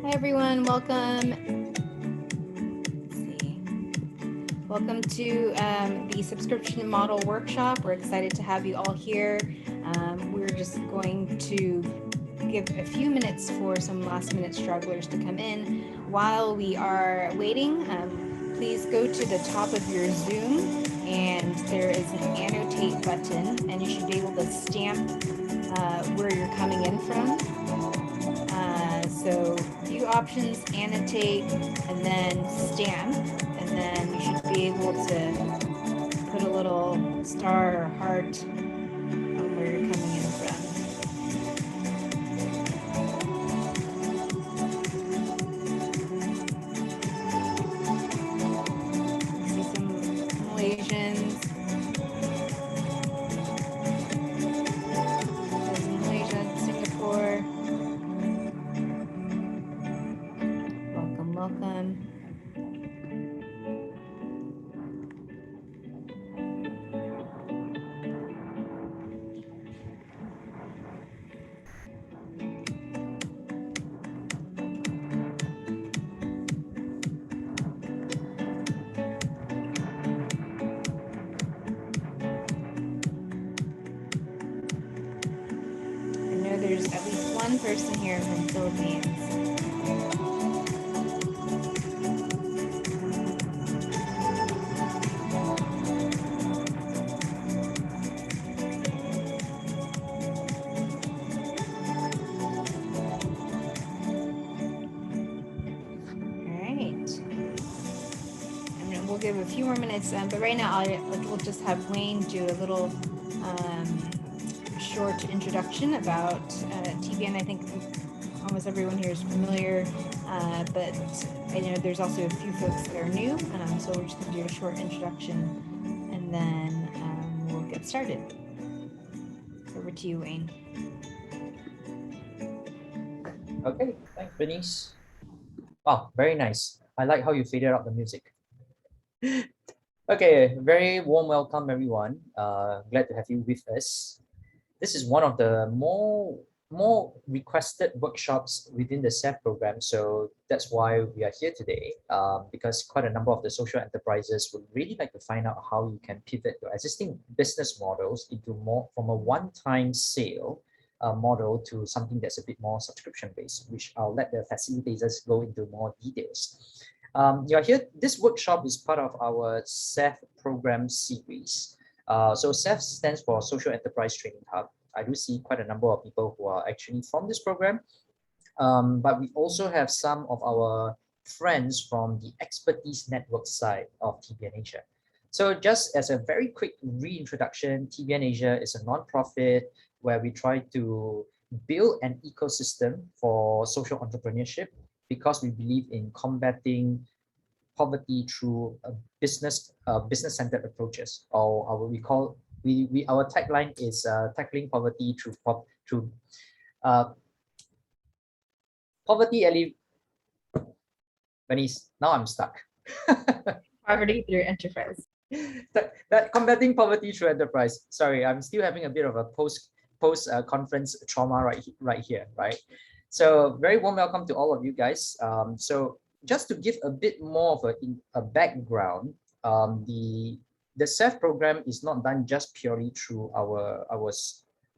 Hi everyone, welcome. Let's see. Welcome to the subscription model workshop. We're excited to have you all here. We're just going to give a few minutes for some last minute stragglers to come in. While we are waiting, please go to the top of your Zoom and there is an annotate button and you should be able to stamp where you're coming in from. So few options, annotate, and then stamp, and then you should be able to put a little star or heart on where you're coming in from. I see some Malaysians. There's Malaysia, Singapore. Welcome, welcome. I know there's at least one person here from the Philippines. We'll give a few more minutes, but right now we'll just have Wayne do a little short introduction about TBN. I think almost everyone here is familiar, but I know there's also a few folks that are new, so we're just going to do a short introduction and then we'll get started. Over to you, Wayne. Okay, thanks, Bernice. Wow, very nice. I like how you faded out the music. Okay, very warm welcome, everyone. Glad to have you with us. This is one of the more requested workshops within the Sept program, so that's why we are here today. Because quite a number of the social enterprises would really like to find out how you can pivot your existing business models into more from a one-time sale model to something that's a bit more subscription-based, which I'll let the facilitators go into more details. You're here. This workshop is part of our Sept program series. So Sept stands for Social Enterprise Training Hub. I do see quite a number of people who are actually from this program, but we also have some of our friends from the expertise network side of TBN Asia. So just as a very quick reintroduction, TBN Asia is a non-profit where we try to build an ecosystem for social entrepreneurship because we believe in combating poverty through business-centered approaches, or our tagline is tackling poverty through poverty Venice. Now I'm stuck. Poverty through enterprise. that combating poverty through enterprise. Sorry, I'm still having a bit of a post conference trauma right here, right? So very warm welcome to all of you guys. So just to give a bit more of a background, the Sept program is not done just purely through our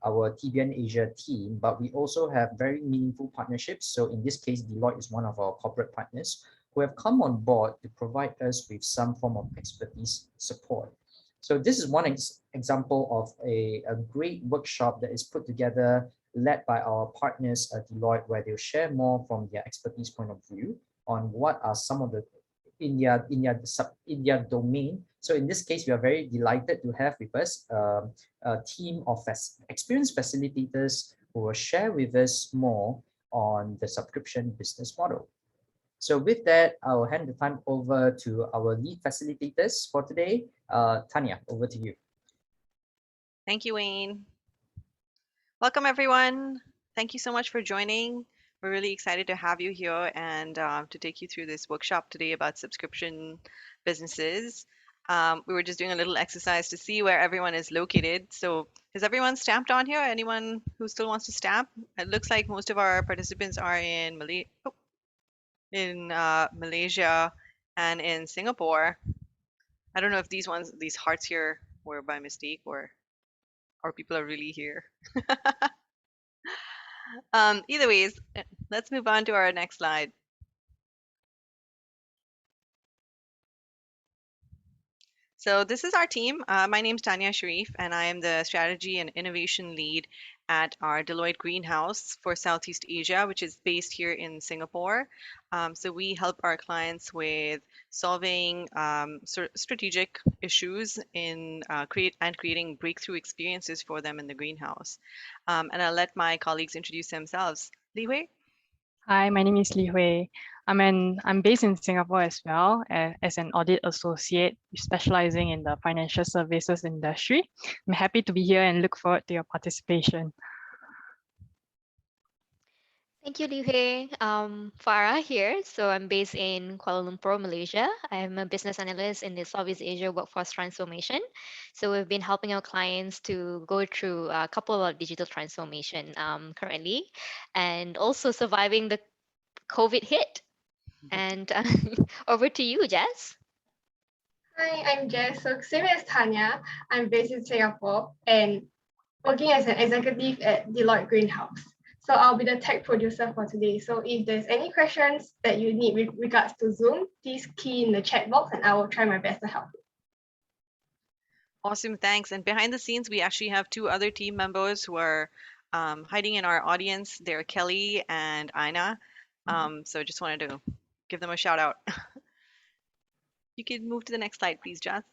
TBN Asia team, but we also have very meaningful partnerships. So in this case, Deloitte is one of our corporate partners who have come on board to provide us with some form of expertise support. So this is one example of a great workshop that is put together, led by our partners at Deloitte, where they'll share more from their expertise point of view on what are some of the in their domain. So in this case, we are very delighted to have with us a team of experienced facilitators who will share with us more on the subscription business model. So with that, I'll hand the time over to our lead facilitators for today. Tanya, over to you. Thank you, Wayne. Welcome, everyone. Thank you so much for joining. We're really excited to have you here and to take you through this workshop today about subscription businesses. We were just doing a little exercise to see where everyone is located. So is everyone stamped on here? Anyone who still wants to stamp? It looks like most of our participants are in Malaysia. Oh, in Malaysia and in Singapore. I don't know if these hearts here were by mistake or people are really here. Either ways, let's move on to our next slide. So this is our team. My name's Tanya Shariff, and I am the strategy and innovation lead at our Deloitte greenhouse for Southeast Asia, which is based here in Singapore. So we help our clients with solving strategic issues in creating breakthrough experiences for them in the greenhouse. And I'll let my colleagues introduce themselves. Li Hui? Hi, my name is Li Hui. I'm based in Singapore as well as an audit associate specializing in the financial services industry. I'm happy to be here and look forward to your participation. Thank you, Liu Hui. Farah here. So I'm based in Kuala Lumpur, Malaysia. I'm a business analyst in the Southeast Asia workforce transformation. So we've been helping our clients to go through a couple of digital transformation currently, and also surviving the COVID hit. And over to you, Jess. Hi, I'm Jess. So same as Tanya, I'm based in Singapore and working as an executive at Deloitte Greenhouse. So I'll be the tech producer for today. So if there's any questions that you need with regards to Zoom, please key in the chat box and I will try my best to help you. Awesome, thanks. And behind the scenes, we actually have two other team members who are hiding in our audience. They're Kelly and Ina. So just wanted to give them a shout out. You can move to the next slide, please, Jess.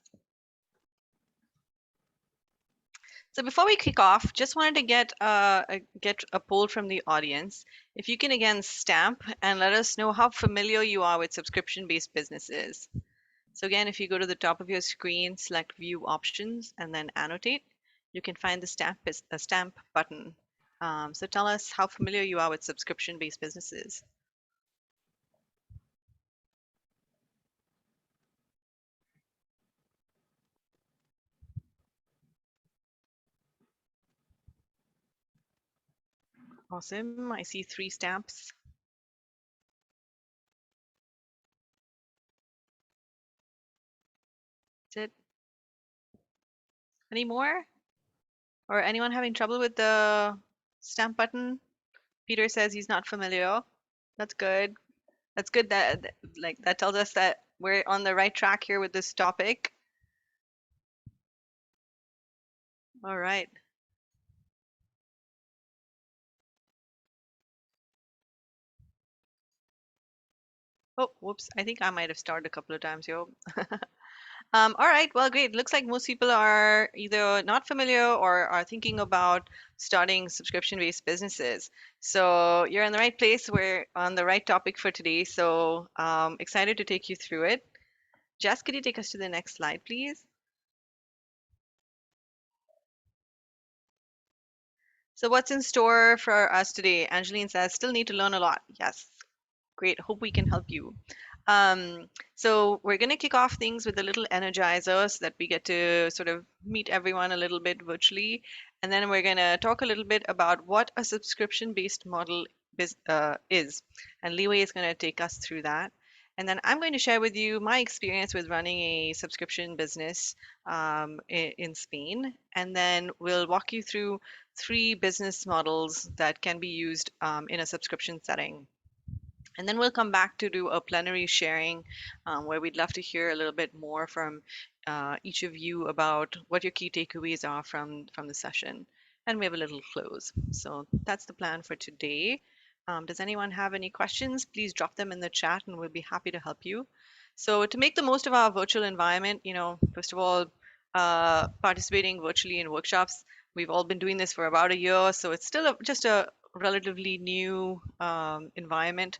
So before we kick off, just wanted to get a poll from the audience. If you can again stamp and let us know how familiar you are with subscription-based businesses. So again, if you go to the top of your screen, select View Options, and then Annotate, you can find the stamp button. So tell us how familiar you are with subscription-based businesses. Awesome. I see 3 stamps. That's it. Any more? Or anyone having trouble with the stamp button? Peter says he's not familiar. That's good. That's good that that tells us that we're on the right track here with this topic. All right. Oh, whoops. I think I might have started a couple of times here. All right, well, great. Looks like most people are either not familiar or are thinking about starting subscription-based businesses. So you're in the right place. We're on the right topic for today. So excited to take you through it. Jess, could you take us to the next slide, please? So what's in store for us today? Angeline says, still need to learn a lot. Yes, great. Hope we can help you. So we're going to kick off things with a little energizer so that we get to sort of meet everyone a little bit virtually. And then we're going to talk a little bit about what a subscription-based model is. And Liwei is going to take us through that. And then I'm going to share with you my experience with running a subscription business in Spain. And then we'll walk you through 3 business models that can be used in a subscription setting. And then we'll come back to do a plenary sharing where we'd love to hear a little bit more from each of you about what your key takeaways are from the session. And we have a little close. So that's the plan for today. Does anyone have any questions? Please drop them in the chat and we'll be happy to help you. So to make the most of our virtual environment, first of all, participating virtually in workshops. We've all been doing this for about a year, so it's still just a relatively new environment.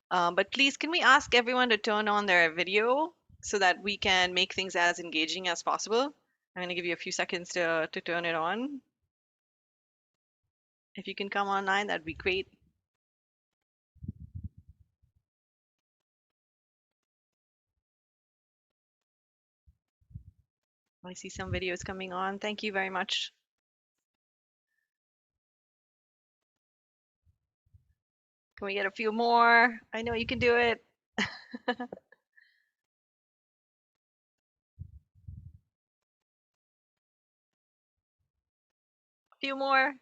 But please, can we ask everyone to turn on their video so that we can make things as engaging as possible? I'm going to give you a few seconds to turn it on. If you can come online, that'd be great. I see some videos coming on. Thank you very much. Can we get a few more? I know you can do it. A few more.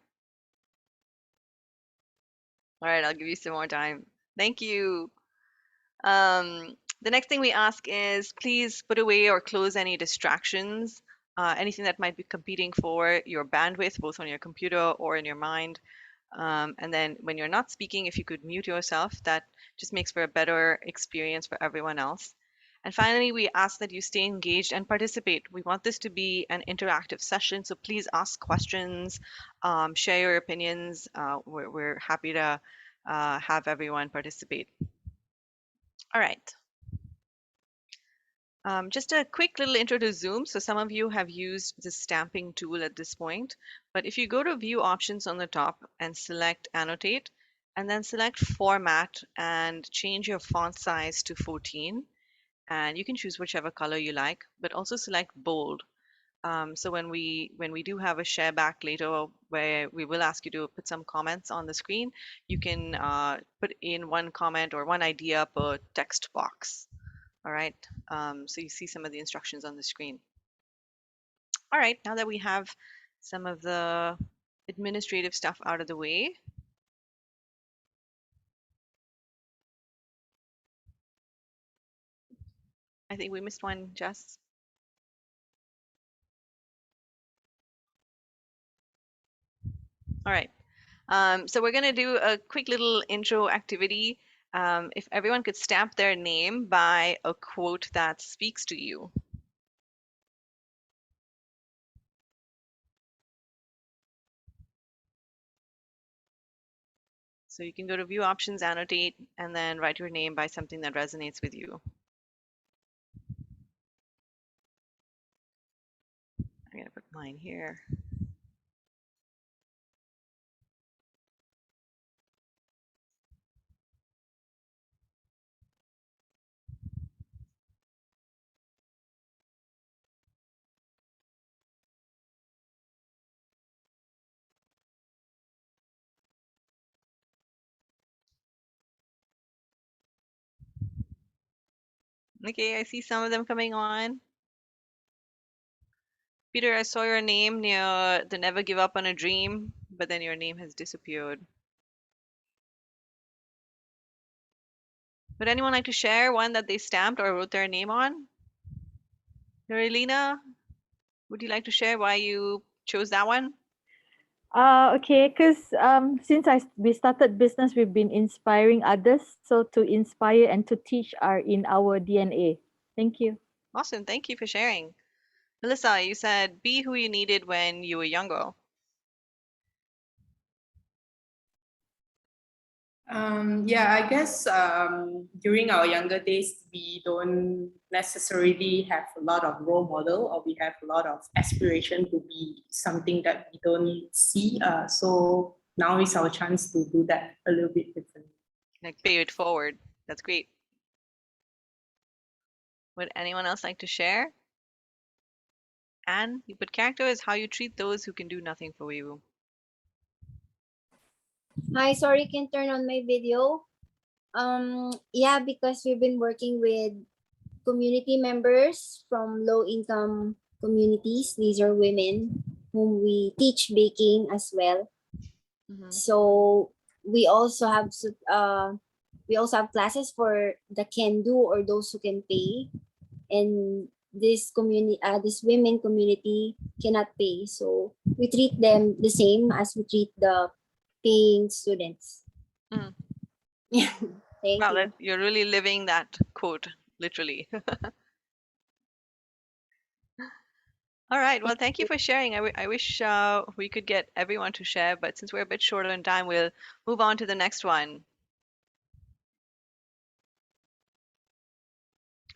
All right, I'll give you some more time. Thank you. The next thing we ask is please put away or close any distractions, anything that might be competing for your bandwidth, both on your computer or in your mind. And then when you're not speaking, if you could mute yourself, that just makes for a better experience for everyone else. And finally, we ask that you stay engaged and participate. We want this to be an interactive session, so please ask questions, share your opinions. We're happy to have everyone participate. All right. Just a quick little intro to Zoom. So some of you have used the stamping tool at this point, but if you go to view options on the top and select annotate, and then select format and change your font size to 14, and you can choose whichever color you like, but also select bold. So when we do have a share back later where we will ask you to put some comments on the screen, you can put in one comment or one idea per text box. All right, so you see some of the instructions on the screen. All right, now that we have some of the administrative stuff out of the way, I think we missed one, Jess. All right, so we're gonna do a quick little intro activity. If everyone could stamp their name by a quote that speaks to you. So you can go to view options, annotate, and then write your name by something that resonates with you. I'm gonna put mine here. Okay, I see some of them coming on. Peter, I saw your name near the Never Give Up on a Dream, but then your name has disappeared. Would anyone like to share one that they stamped or wrote their name on? Norelina, would you like to share why you chose that one? Okay, because since we started business, we've been inspiring others. So to inspire and to teach are in our DNA. Thank you. Awesome, thank you for sharing. Melissa, you said be who you needed when you were younger. Yeah, I guess during our younger days, we don't necessarily have a lot of role model, or we have a lot of aspiration to be something that we don't see. So now is our chance to do that a little bit differently. Like pay it forward. That's great. Would anyone else like to share? Anne, you put character is how you treat those who can do nothing for you. Hi, sorry, can turn on my video. Yeah, because we've been working with community members from low-income communities. These are women whom we teach baking as well. So we also have classes for the can do or those who can pay, and this women community cannot pay. So we treat them the same as we treat the paying students. Thank Wow, you. you're really living that quote, literally. All right, well, thank you for sharing. I wish we could get everyone to share, but since we're a bit short on time, we'll move on to the next one.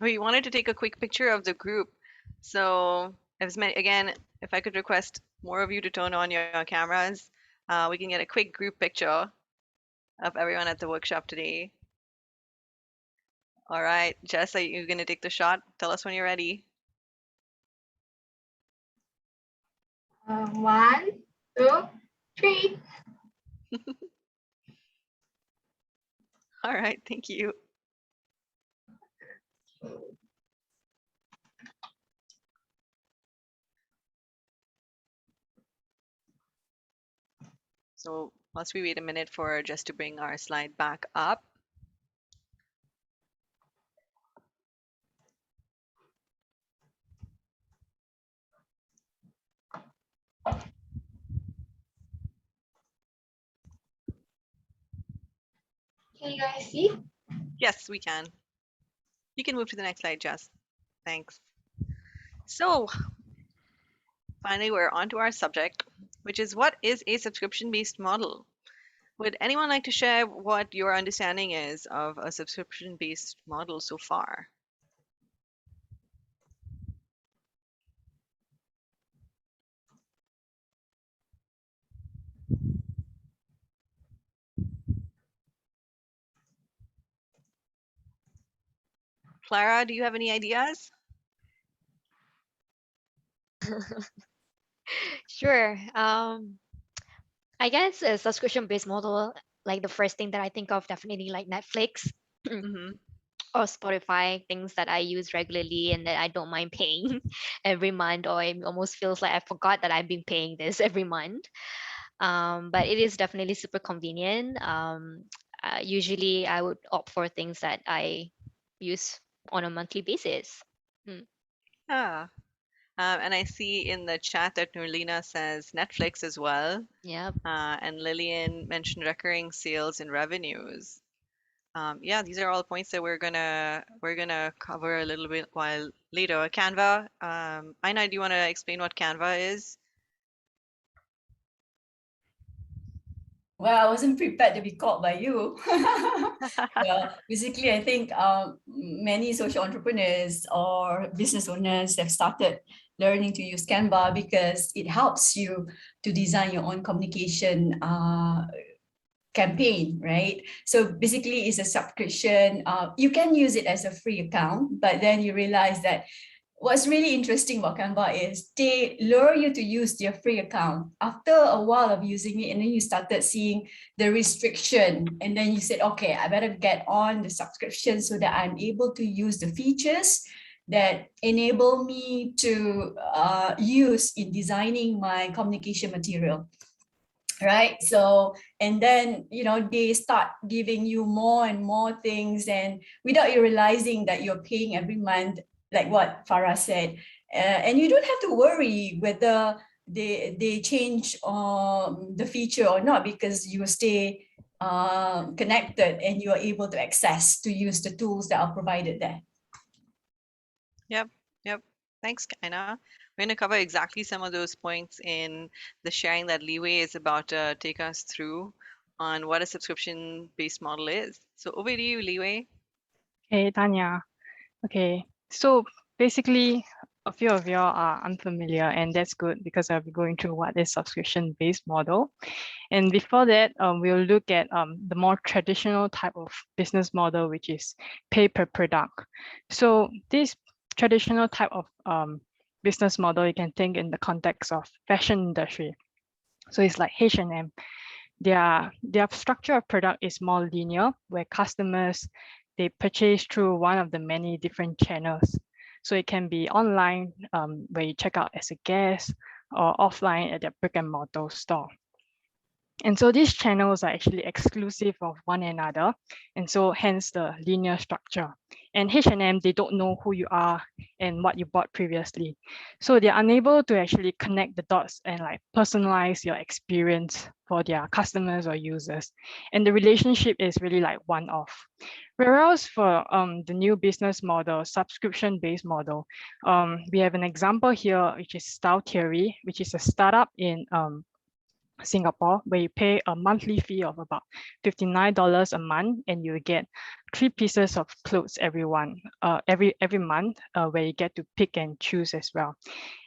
We wanted to take a quick picture of the group. So again, if I could request more of you to turn on your cameras, we can get a quick group picture of everyone at the workshop today. All right, Jess, are you going to take the shot? Tell us when you're ready. 1, 2, 3. All right, thank you. So whilst we wait a minute for just to bring our slide back up. Can you guys see? Yes, we can. You can move to the next slide, Jess. Thanks. So finally, we're on to our subject, which is what is a subscription-based model? Would anyone like to share what your understanding is of a subscription-based model so far? Clara, do you have any ideas? Sure. I guess a subscription-based model, like the first thing that I think of, definitely like Netflix Mm-hmm. or Spotify, things that I use regularly and that I don't mind paying every month, or it almost feels like I forgot that I've been paying this every month. But it is definitely super convenient. Usually, I would opt for things that I use on a monthly basis. Ah, and I see in the chat that Nurlina says Netflix as well. Yeah. And Lillian mentioned recurring sales and revenues. Yeah, these are all points that we're gonna cover a little bit while later. Canva. Aina, do you want to explain what Canva is? Well, I wasn't prepared to be called by you. Well, basically, I think many social entrepreneurs or business owners have started learning to use Canva because it helps you to design your own communication campaign, right? So basically, it's a subscription. You can use it as a free account, but then you realize that what's really interesting about Canva is they lure you to use their free account. After a while of using it, and then you started seeing the restriction, and then you said, okay, I better get on the subscription so that I'm able to use the features that enable me to use in designing my communication material. Right. So, and then, they start giving you more and more things, and without you realizing that you're paying every month, like what Farah said, and you don't have to worry whether they change the feature or not, because you stay connected and you are able to access to use the tools that are provided there. Yep. Thanks, Aina. We're going to cover exactly some of those points in the sharing that Liwei is about to take us through on what a subscription-based model is. So over to you, Liwei. Okay, Tanya. Okay, so basically, a few of y'all are unfamiliar, and that's good because I'll be going through what is subscription-based model. And before that, we'll look at the more traditional type of business model, which is pay per product. So this traditional type of business model, you can think in the context of fashion industry. So it's like H&M. Their structure of product is more linear, where customers, they purchase through one of the many different channels. So it can be online, where you check out as a guest, or offline at their brick and mortar store. And so these channels are actually exclusive of one another, and so hence the linear structure. And H&M, they don't know who you are and what you bought previously. So they're unable to actually connect the dots and like personalize your experience for their customers or users. And the relationship is really like one-off. Whereas for the new business model, subscription-based model, we have an example here, which is Style Theory, which is a startup in Singapore, where you pay a monthly fee of about $59 a month, and you get 3 pieces of clothes every month, where you get to pick and choose as well.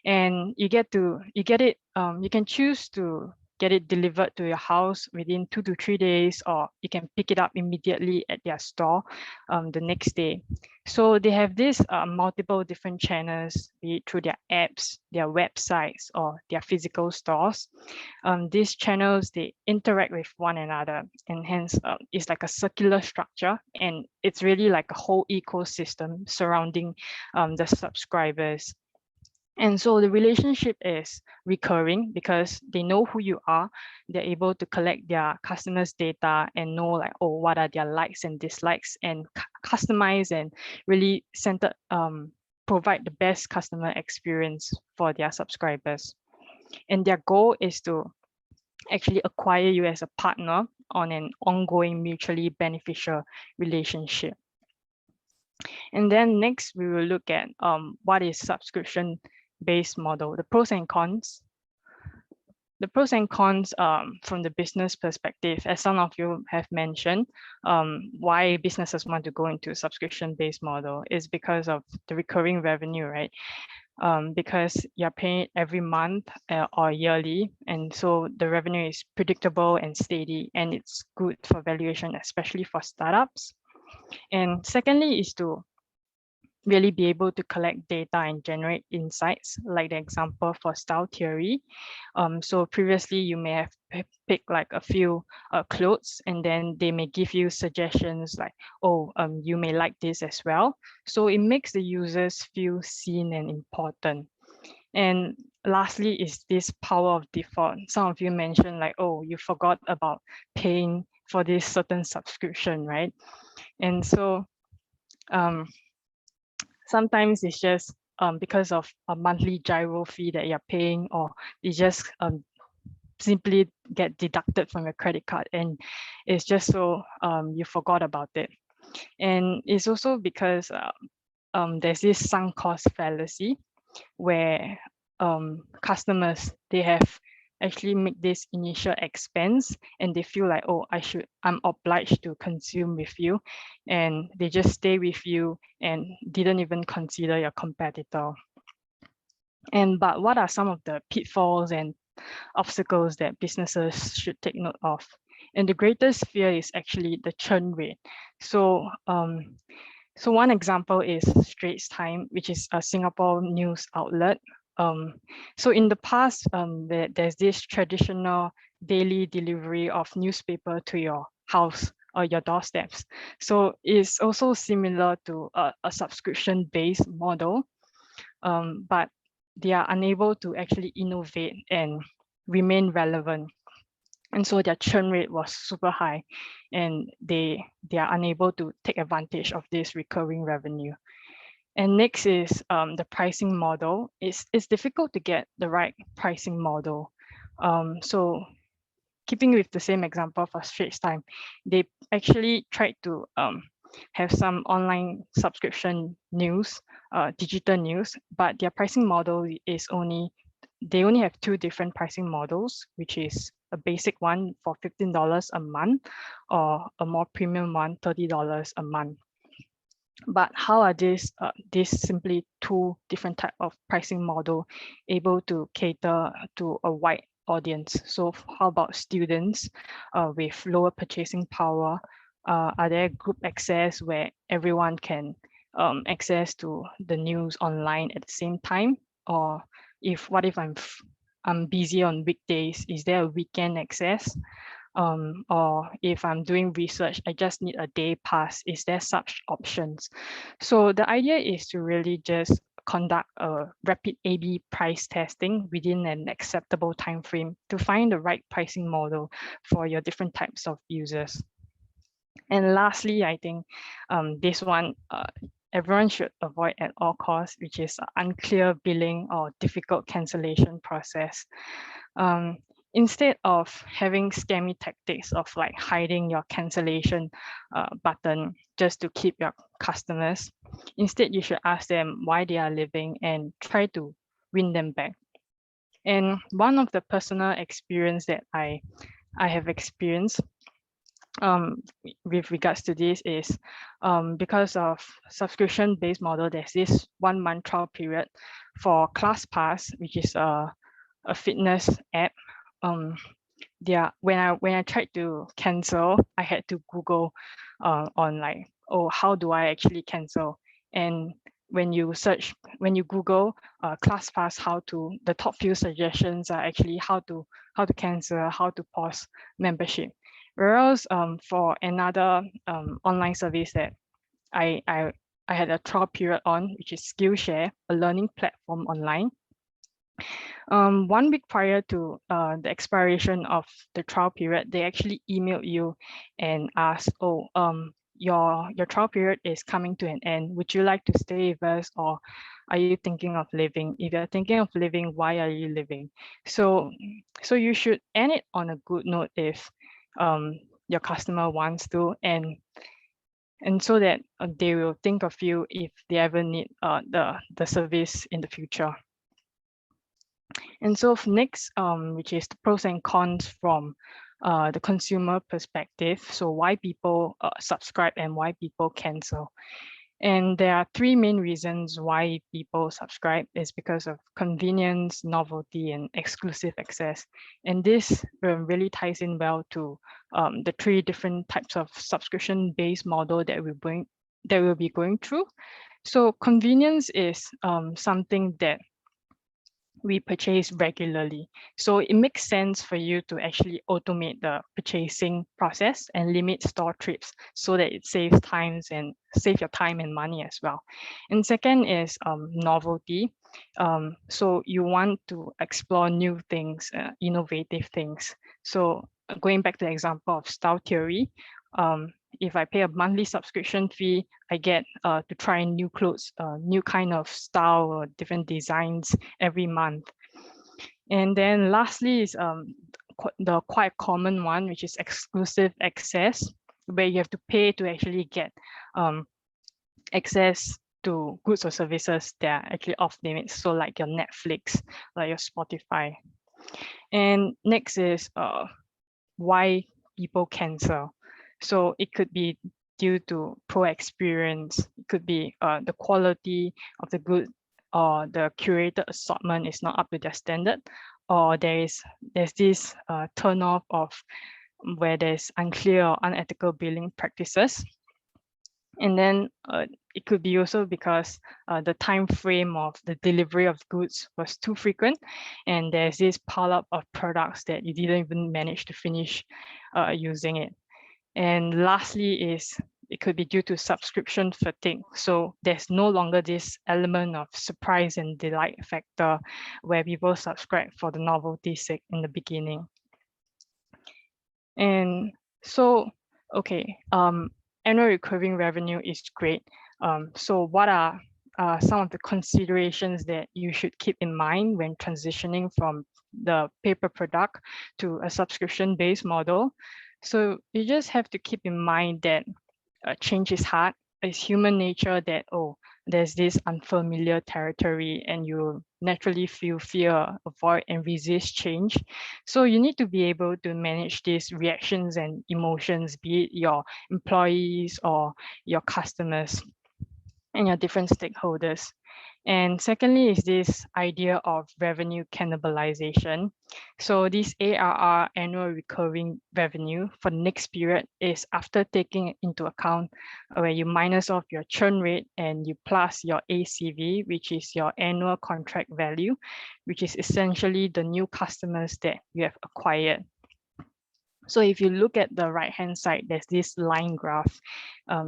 And you can choose to get it delivered to your house within 2 to 3 days, or you can pick it up immediately at their store the next day. So they have this multiple different channels, be it through their apps, their websites, or their physical stores. These channels, they interact with one another, and hence it's like a circular structure, and it's really like a whole ecosystem surrounding the subscribers. And so the relationship is recurring because they know who you are. They're able to collect their customers' data and know like, oh, what are their likes and dislikes, and customize and really provide the best customer experience for their subscribers. And their goal is to actually acquire you as a partner on an ongoing mutually beneficial relationship. And then next we will look at what is subscription-based model, the pros and cons. The pros and cons from the business perspective, as some of you have mentioned, why businesses want to go into subscription-based model is because of the recurring revenue, right? Because you're paying it every month or yearly, and so the revenue is predictable and steady, and it's good for valuation, especially for startups. And secondly is to really be able to collect data and generate insights, like the example for style theory. So previously you may have picked like a few clothes, and then they may give you suggestions like, oh, you may like this as well. So it makes the users feel seen and important. And lastly is this power of default. Some of you mentioned like, oh, you forgot about paying for this certain subscription, right? And so sometimes it's just because of a monthly gyro fee that you're paying, or you just simply get deducted from your credit card, and it's just so you forgot about it. And it's also because there's this sunk cost fallacy where customers, they have actually make this initial expense and they feel like, oh, I'm obliged to consume with you, and they just stay with you and didn't even consider your competitor. But what are some of the pitfalls and obstacles that businesses should take note of? And the greatest fear is actually the churn rate. So one example is Straits Times, which is a Singapore news outlet. So in the past, there's this traditional daily delivery of newspaper to your house or your doorsteps. So it's also similar to a subscription-based model, but they are unable to actually innovate and remain relevant. And so their churn rate was super high, and they are unable to take advantage of this recurring revenue. And next is the pricing model. It's difficult to get the right pricing model. So keeping with the same example for Straits Times, they actually tried to have some online subscription news, digital news, but their pricing model is they only have two different pricing models, which is a basic one for $15 a month, or a more premium one, $30 a month. But how are these simply two different type of pricing model able to cater to a wide audience? So how about students with lower purchasing power? Are there group access where everyone can access to the news online at the same time? Or what if I'm busy on weekdays, is there a weekend access? Or if I'm doing research, I just need a day pass, is there such options? So the idea is to really just conduct a rapid A/B price testing within an acceptable time frame to find the right pricing model for your different types of users. And lastly, I think this one everyone should avoid at all costs, which is unclear billing or difficult cancellation process. Instead of having scammy tactics of like hiding your cancellation button just to keep your customers, instead you should ask them why they are leaving and try to win them back. And one of the personal experience that I have experienced with regards to this is because of subscription-based model, there's this 1 month trial period for ClassPass, which is a fitness app. when I tried to cancel, I had to Google on like, oh, how do I actually cancel? And when you Google ClassPass, the top few suggestions are actually how to cancel, how to pause membership. Whereas for another online service that I had a trial period on, which is Skillshare, a learning platform online. 1 week prior to the expiration of the trial period, they actually emailed you and asked, oh, your trial period is coming to an end. Would you like to stay with us, or are you thinking of leaving? If you're thinking of leaving, why are you leaving? So you should end it on a good note if your customer wants to, and so that they will think of you if they ever need the service in the future. And so next, which is the pros and cons from the consumer perspective. So why people subscribe and why people cancel. And there are 3 main reasons why people subscribe. Is because of convenience, novelty, and exclusive access. And this really ties in well to the 3 different types of subscription-based model that we'll be going through. So convenience is something that we purchase regularly. So it makes sense for you to actually automate the purchasing process and limit store trips so that it saves your time and money as well. And second is novelty. So you want to explore new things, innovative things. So going back to the example of style theory, if I pay a monthly subscription fee, I get to try new clothes, new kind of style or different designs every month. And then lastly is the quite common one, which is exclusive access, where you have to pay to actually get access to goods or services that are actually off limits. So like your Netflix, like your Spotify. And next is why people cancel. So it could be due to poor experience. It could be the quality of the good, or the curated assortment is not up to their standard, or there's this turn-off of where there's unclear or unethical billing practices. And then it could be also because the time frame of the delivery of goods was too frequent, and there's this pile up of products that you didn't even manage to finish using it. And lastly is it could be due to subscription fatigue. So there's no longer this element of surprise and delight factor where people subscribe for the novelty's sake in the beginning. And so, okay, annual recurring revenue is great. So what are some of the considerations that you should keep in mind when transitioning from the paper product to a subscription-based model? So you just have to keep in mind that change is hard. It's human nature that, oh, there's this unfamiliar territory and you naturally feel fear, avoid, and resist change. So you need to be able to manage these reactions and emotions, be it your employees or your customers and your different stakeholders. And secondly is this idea of revenue cannibalization. So this ARR, annual recurring revenue, for the next period is after taking into account where you minus off your churn rate and you plus your ACV, which is your annual contract value, which is essentially the new customers that you have acquired. So if you look at the right-hand side, there's this line graph.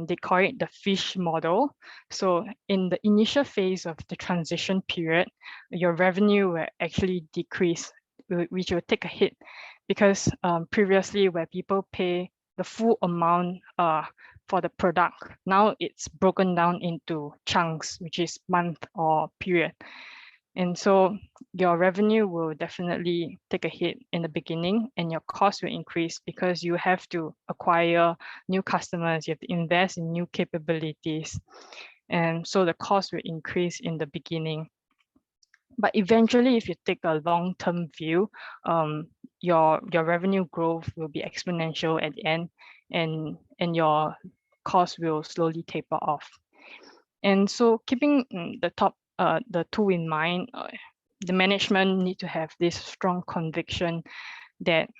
They call it the fish model. So in the initial phase of the transition period, your revenue will actually decrease, which will take a hit because previously where people pay the full amount for the product, now it's broken down into chunks, which is month or period. And so your revenue will definitely take a hit in the beginning and your cost will increase because you have to acquire new customers, you have to invest in new capabilities. And so the cost will increase in the beginning. But eventually, if you take a long-term view, your revenue growth will be exponential at the end and your cost will slowly taper off. And so keeping the two in mind, the management need to have this strong conviction that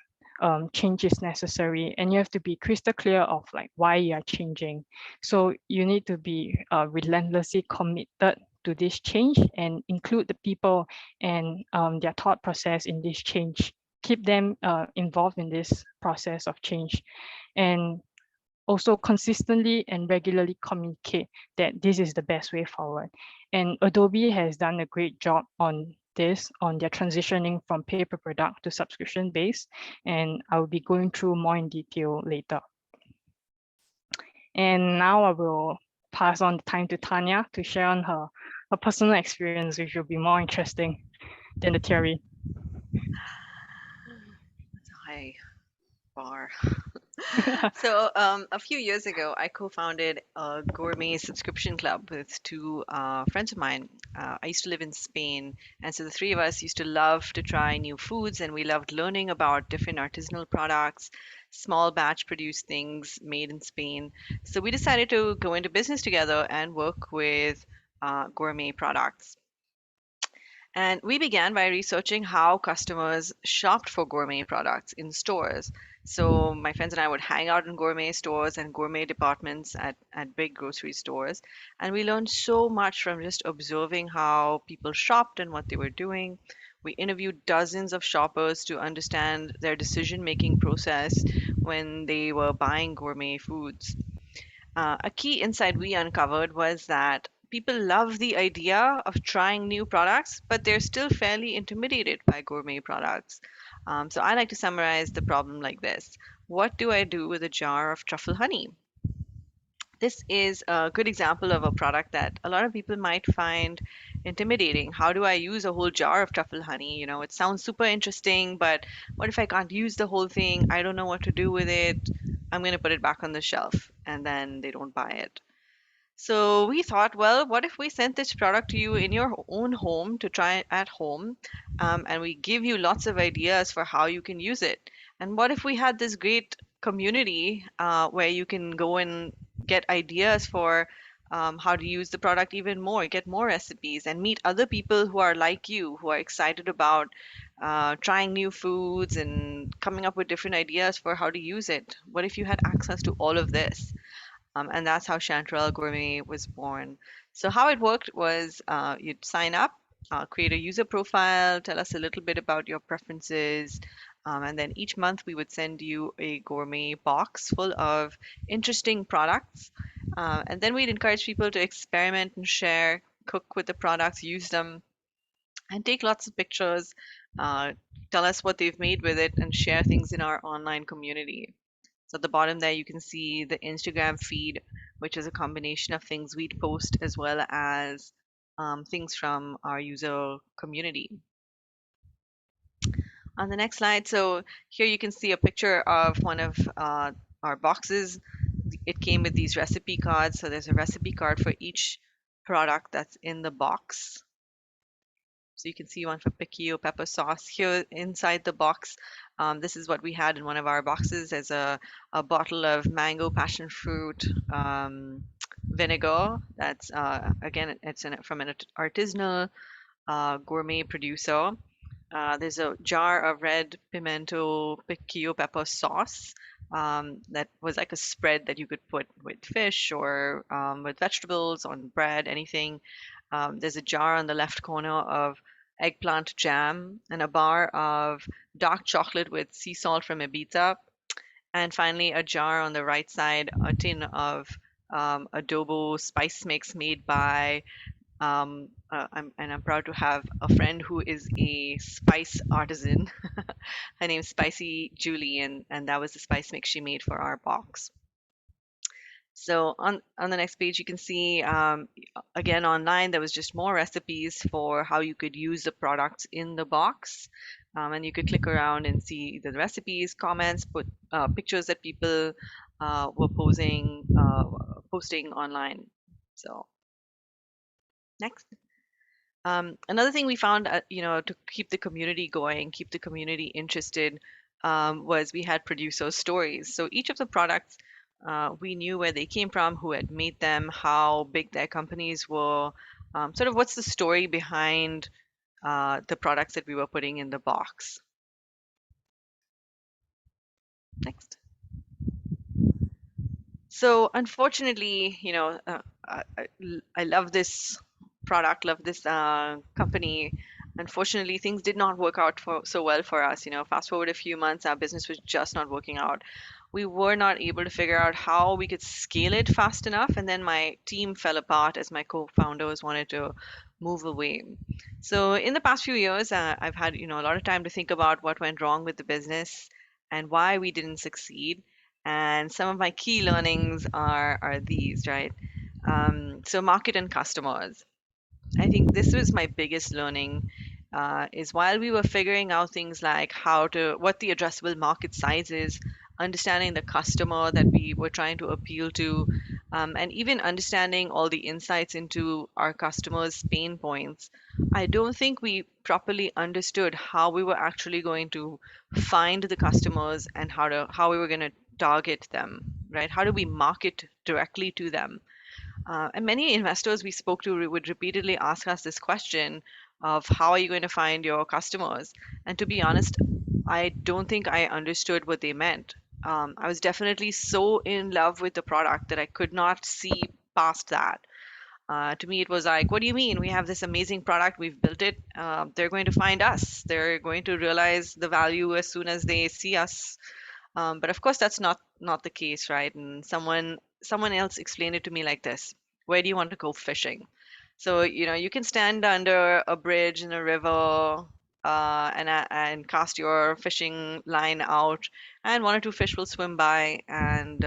change is necessary, and you have to be crystal clear of like why you are changing. So you need to be relentlessly committed to this change and include the people and their thought process in this change. Keep them involved in this process of change, and also consistently and regularly communicate that this is the best way forward. And Adobe has done a great job on this, on their transitioning from pay per product to subscription based, and I will be going through more in detail later. And now I will pass on the time to Tanya to share on her personal experience, which will be more interesting than the theory. That's a high bar. So a few years ago, I co-founded a gourmet subscription club with two friends of mine. I used to live in Spain, and so the three of us used to love to try new foods, and we loved learning about different artisanal products, small batch produced things made in Spain. So we decided to go into business together and work with gourmet products. And we began by researching how customers shopped for gourmet products in stores. So my friends and I would hang out in gourmet stores and gourmet departments at big grocery stores. And we learned so much from just observing how people shopped and what they were doing. We interviewed dozens of shoppers to understand their decision-making process when they were buying gourmet foods. A key insight we uncovered was that people love the idea of trying new products, but they're still fairly intimidated by gourmet products. So I like to summarize the problem like this. What do I do with a jar of truffle honey? This is a good example of a product that a lot of people might find intimidating. How do I use a whole jar of truffle honey? You know, it sounds super interesting, but what if I can't use the whole thing? I don't know what to do with it. I'm going to put it back on the shelf, and then they don't buy it. So we thought, well, what if we sent this product to you in your own home to try it at home, and we give you lots of ideas for how you can use it? And what if we had this great community where you can go and get ideas for how to use the product even more, get more recipes, and meet other people who are like you, who are excited about trying new foods and coming up with different ideas for how to use it? What if you had access to all of this? And that's how Chanterelle Gourmet was born. So how it worked was you'd sign up, create a user profile, tell us a little bit about your preferences, and then each month we would send you a gourmet box full of interesting products. And then we'd encourage people to experiment and share, cook with the products, use them, and take lots of pictures, uh, tell us what they've made with it, and share things in our online community. So at the bottom there, you can see the Instagram feed, which is a combination of things we'd post as well as things from our user community. On the next slide, so here you can see a picture of one of our boxes. It came with these recipe cards. So there's a recipe card for each product that's in the box. So you can see one for piquillo pepper sauce here inside the box. This is what we had in one of our boxes as a bottle of mango passion fruit vinegar. That's again, it's from an artisanal gourmet producer. There's a jar of red pimento piquillo pepper sauce that was like a spread that you could put with fish or with vegetables, on bread, anything. There's a jar on the left corner of eggplant jam and a bar of dark chocolate with sea salt from Ibiza. And finally, a jar on the right side, a tin of adobo spice mix made by I'm proud to have a friend who is a spice artisan. Her name's Spicy Julie, and that was the spice mix she made for our box. So on the next page, you can see again online there was just more recipes for how you could use the products in the box, and you could click around and see the recipes, comments, put pictures that people were posting online. So next. Another thing we found, to keep the community going, keep the community interested, was we had producer stories. So each of the products, we knew where they came from, who had made them, how big their companies were, sort of what's the story behind the products that we were putting in the box. Next. So unfortunately, I love this product, love this company. Unfortunately, things did not work out so well for us. Fast forward a few months, our business was just not working out. We were not able to figure out how we could scale it fast enough, and then my team fell apart as my co-founders wanted to move away. So in the past few years, I've had a lot of time to think about what went wrong with the business and why we didn't succeed. And some of my key learnings are these, right? So market and customers. I think this was my biggest learning. Is while we were figuring out things like what the addressable market size is, understanding the customer that we were trying to appeal to, and even understanding all the insights into our customers' pain points, I don't think we properly understood how we were actually going to find the customers and how we were going to target them, right? How do we market directly to them? And many investors we spoke to would repeatedly ask us this question of how are you going to find your customers? And to be honest, I don't think I understood what they meant. I was definitely so in love with the product that I could not see past that. To me, it was like, what do you mean? We have this amazing product, we've built it. They're going to find us. They're going to realize the value as soon as they see us. But of course, that's not the case, right? And someone else explained it to me like this: where do you want to go fishing? So you can stand under a bridge in a river and cast your fishing line out, and one or two fish will swim by, and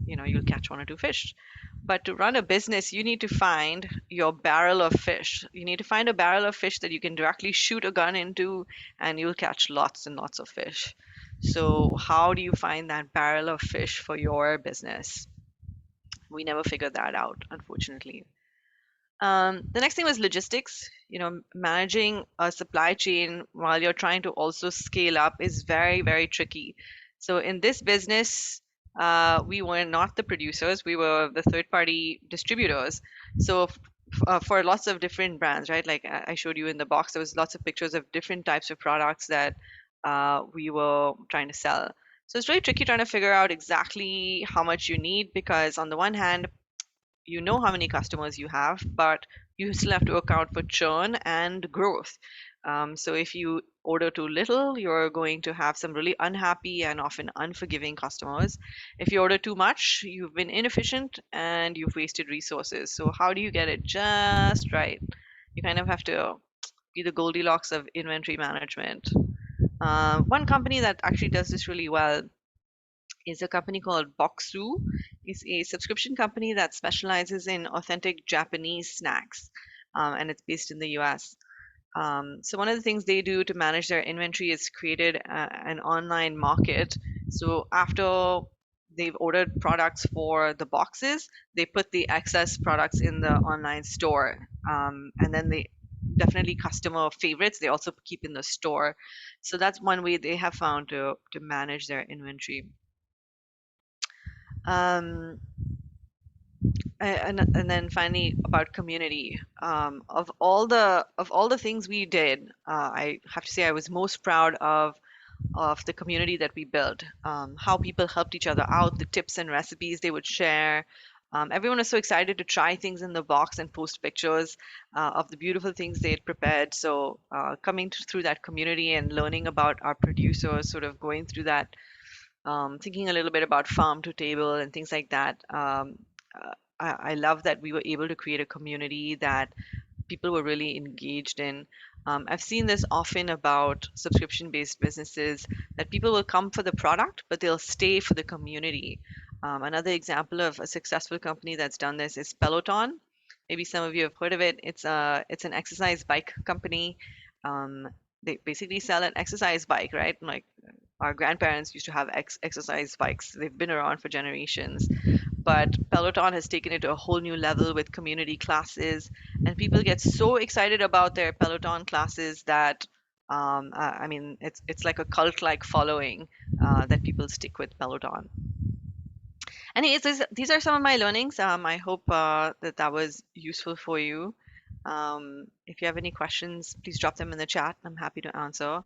you'll catch one or two fish. But to run a business, you need to find your barrel of fish. You need to find a barrel of fish that you can directly shoot a gun into, and you'll catch lots and lots of fish. So, how do you find that barrel of fish for your business? We never figured that out, unfortunately. The next thing was logistics. Managing a supply chain while you're trying to also scale up is very, very tricky. So in this business, we were not the producers, we were the third party distributors. So for lots of different brands, right? Like I showed you in the box, there was lots of pictures of different types of products that we were trying to sell. So it's really tricky trying to figure out exactly how much you need, because on the one hand, you know how many customers you have, but you still have to account for churn and growth. So if you order too little, you're going to have some really unhappy and often unforgiving customers. If you order too much, you've been inefficient and you've wasted resources. So how do you get it just right? You kind of have to be the Goldilocks of inventory management. One company that actually does this really well is a company called Boxu. It's a subscription company that specializes in authentic Japanese snacks, and it's based in the US. So one of the things they do to manage their inventory is created an online market. So after they've ordered products for the boxes, they put the excess products in the online store, and then they definitely customer favorites they also keep in the store. So that's one way they have found to manage their inventory. Um, and then finally about community. Of all the things we did, I have to say I was most proud of the community that we built. How people helped each other out, the tips and recipes they would share. Everyone was so excited to try things in the box and post pictures of the beautiful things they had prepared. So coming through that community and learning about our producers, sort of going through that, thinking a little bit about farm to table and things like that. I love that we were able to create a community that people were really engaged in. I've seen this often about subscription based businesses, that people will come for the product, but they'll stay for the community. Another example of a successful company that's done this is Peloton. Maybe some of you have heard of it. It's an exercise bike company. They basically sell an exercise bike, right? Like our grandparents used to have exercise bikes. They've been around for generations. But Peloton has taken it to a whole new level with community classes, and people get so excited about their Peloton classes that I mean, it's like a cult-like following that people stick with Peloton. Anyways, these are some of my learnings. I hope that was useful for you. If you have any questions, please drop them in the chat. I'm happy to answer.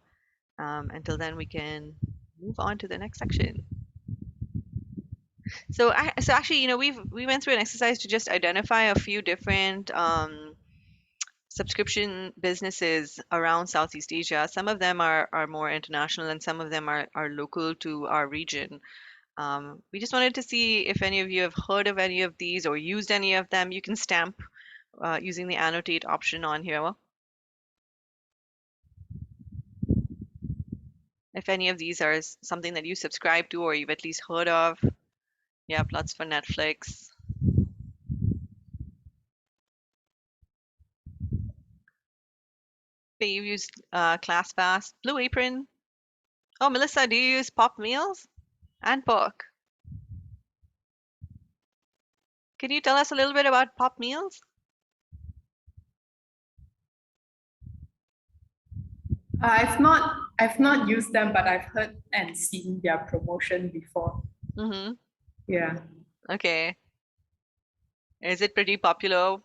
Until then, we can move on to the next section. So actually, we went through an exercise to just identify a few different subscription businesses around Southeast Asia. Some of them are more international, and some of them are local to our region. We just wanted to see if any of you have heard of any of these or used any of them. You can stamp using the annotate option on here. If any of these are something that you subscribe to or you've at least heard of. Yeah, lots for Netflix. You use ClassPass, Blue Apron. Oh, Melissa, do you use Pop Meals and Pork? Can you tell us a little bit about Pop Meals? I've not used them, but I've heard and seen their promotion before. Mm-hmm. Yeah. Okay. Is it pretty popular?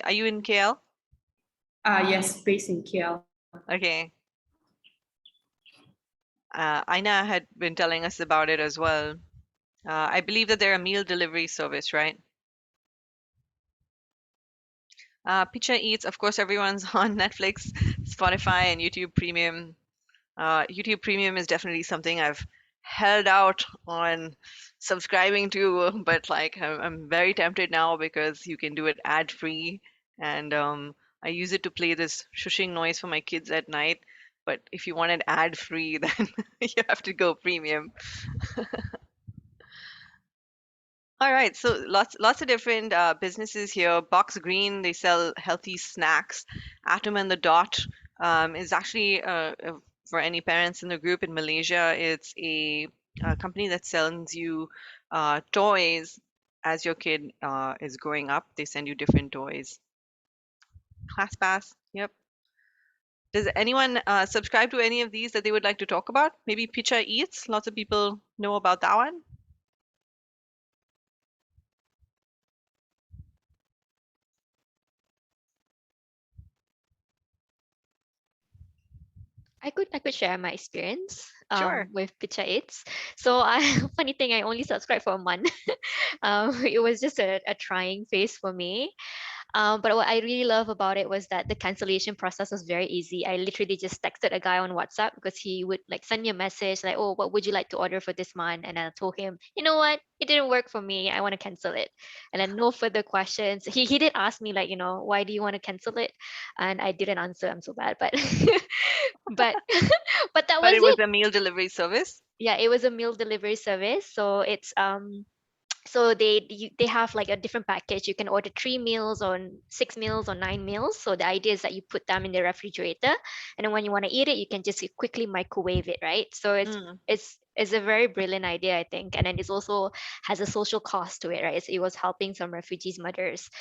Are you in KL? Yes, based in KL. Okay. Aina had been telling us about it as well. I believe that they're a meal delivery service, right? Pizza Eats, of course, everyone's on Netflix, Spotify, and YouTube Premium. YouTube Premium is definitely something I've held out on subscribing to, but like I'm very tempted now because you can do it ad free, and I use it to play this shushing noise for my kids at night. But if you want it ad free, then you have to go premium. All right, so lots of different businesses here. Box Green, they sell healthy snacks. Atom and the Dot is actually for any parents in the group in Malaysia. It's a company that sends you toys as your kid is growing up. They send you different toys. ClassPass, yep. Does anyone subscribe to any of these that they would like to talk about? Maybe Picha Eats. Lots of people know about that one. I could share my experience Sure. with Pitcha Eats. So funny thing, I only subscribed for a month. It was just a trying phase for me. But what I really love about it was that the cancellation process was very easy. I literally just texted a guy on WhatsApp because he would like send me a message like, "Oh, what would you like to order for this month?" And I told him, "You know what? It didn't work for me. I want to cancel it." And then no further questions. He did ask me like, "Why do you want to cancel it?" And I didn't answer. I'm so bad, but but but that But was it was it. a meal delivery service. Yeah, it was a meal delivery service. So it's so they have like a different package. You can order 3 meals or 6 meals or 9 meals. So the idea is that you put them in the refrigerator, and then when you want to eat it, you can just quickly microwave it, right? So Mm. it's a very brilliant idea, I think. And then it also has a social cost to it, right? It was helping some refugees mothers.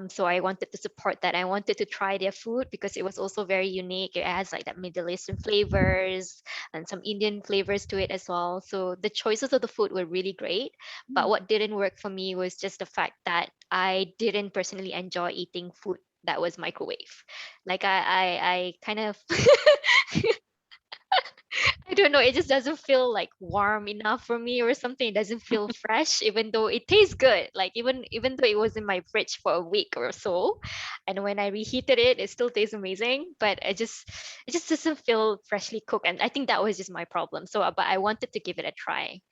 So I wanted to support that. I wanted to try their food because it was also very unique. It has like that Middle Eastern flavors and some Indian flavors to it as well. So the choices of the food were really great. But what didn't work for me was just the fact that I didn't personally enjoy eating food that was microwave. Like I kind of I don't know, it just doesn't feel like warm enough for me or something. It doesn't feel fresh, even though it tastes good. Like even though it was in my fridge for a week or so, and when I reheated it, it still tastes amazing. But it just doesn't feel freshly cooked, and I think that was just my problem. So, but I wanted to give it a try.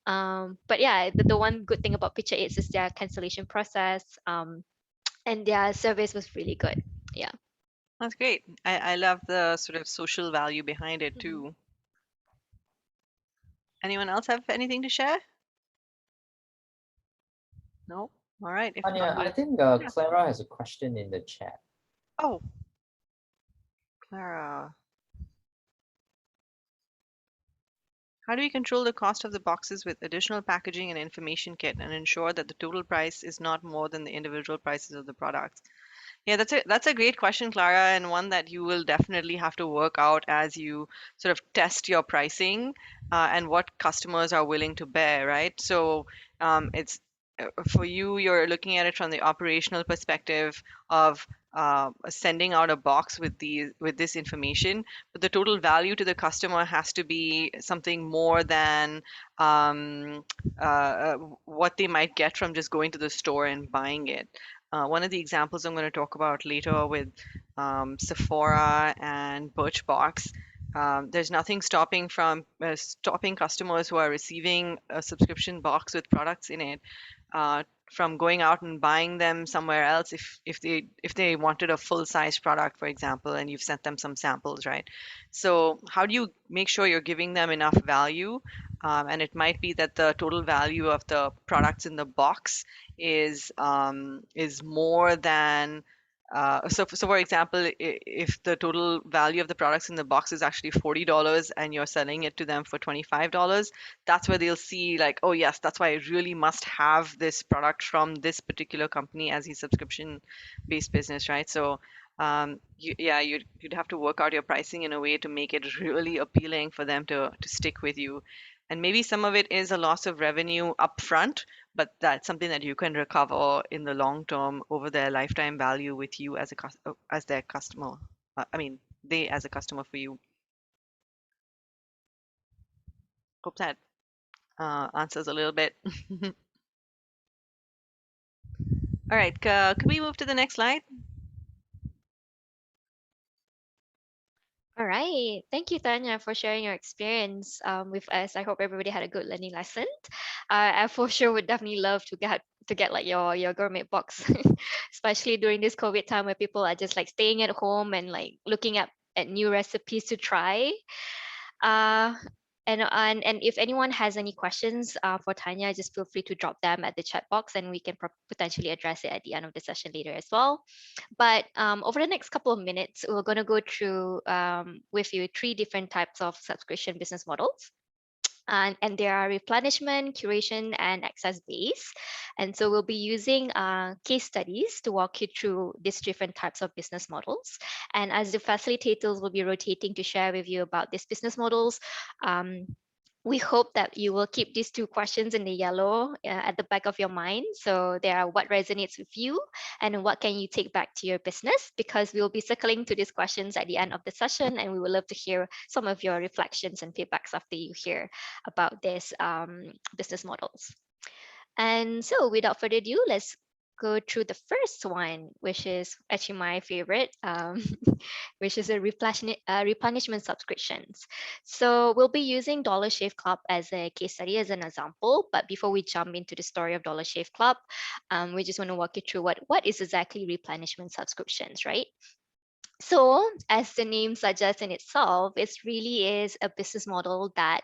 But yeah, the one good thing about Picture 8 is their cancellation process, and their service was really good. Yeah. That's great. I love the sort of social value behind it Mhm. too. Anyone else have anything to share? No? All right. If not, Tanya, I we'll... think Yeah. Clara has a question in the chat. Oh, Clara. How do we control the cost of the boxes with additional packaging and information kit and ensure that the total price is not more than the individual prices of the products? Yeah, that's a great question, Clara, and one that you will definitely have to work out as you sort of test your pricing and what customers are willing to bear, right? So it's for you, you're looking at it from the operational perspective of sending out a box with this information, but the total value to the customer has to be something more than what they might get from just going to the store and buying it. One of the examples I'm going to talk about later with Sephora and Birchbox, there's nothing stopping customers who are receiving a subscription box with products in it from going out and buying them somewhere else if they wanted a full size product, for example, and you've sent them some samples, right? So how do you make sure you're giving them enough value? And it might be that the total value of the products in the box is more than so for example, if the total value of the products in the box is actually $40 and you're selling it to them for $25, that's where they'll see like, oh yes, that's why I really must have this product from this particular company as a subscription-based business, right? So you'd have to work out your pricing in a way to make it really appealing for them to stick with you. And maybe some of it is a loss of revenue upfront, but that's something that you can recover in the long term over their lifetime value with you as as their customer. They as a customer for you. Hope that answers a little bit. All right, can we move to the next slide? All right. Thank you, Tanya, for sharing your experience with us. I hope everybody had a good learning lesson. I for sure would definitely love to get like your gourmet box, especially during this COVID time where people are just like staying at home and like looking at new recipes to try. And if anyone has any questions for Tanya, just feel free to drop them at the chat box and we can potentially address it at the end of the session later as well. But over the next couple of minutes, we're going to go through with you 3 different types of subscription business models. And there are replenishment, curation, and access base. And so we'll be using case studies to walk you through these different types of business models. And as the facilitators will be rotating to share with you about these business models, we hope that you will keep these 2 questions in the yellow at the back of your mind. So there are what resonates with you and what can you take back to your business, because we will be circling to these questions at the end of the session, and we would love to hear some of your reflections and feedbacks after you hear about these business models. And so without further ado, let's go through the first one, which is actually my favorite, which is a replenishment subscriptions. So we'll be using Dollar Shave Club as a case study, as an example. But before we jump into the story of Dollar Shave Club, we just want to walk you through what is exactly replenishment subscriptions, right? So as the name suggests in itself, it really is a business model that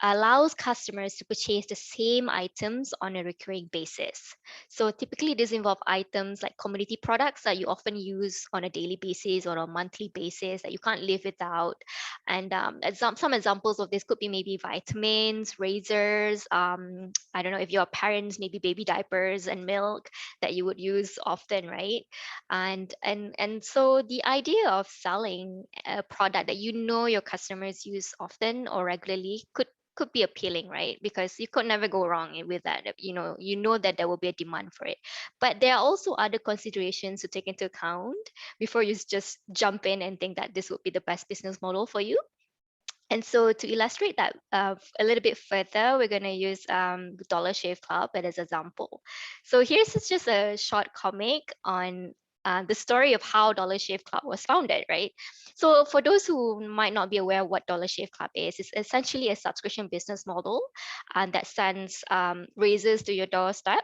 allows customers to purchase the same items on a recurring basis. So typically this involves items like commodity products that you often use on a daily basis or a monthly basis that you can't live without. And some examples of this could be maybe vitamins, razors, I don't know, if you're parents, maybe baby diapers and milk that you would use often, right? And so the idea of selling a product that you know your customers use often or regularly could be appealing, right? Because you could never go wrong with that. You know that there will be a demand for it. But there are also other considerations to take into account before you just jump in and think that this would be the best business model for you. And so to illustrate that a little bit further, we're going to use Dollar Shave Club as an example. So here's just a short comic on the story of how Dollar Shave Club was founded, right? So for those who might not be aware of what Dollar Shave Club is, it's essentially a subscription business model that sends razors to your doorstep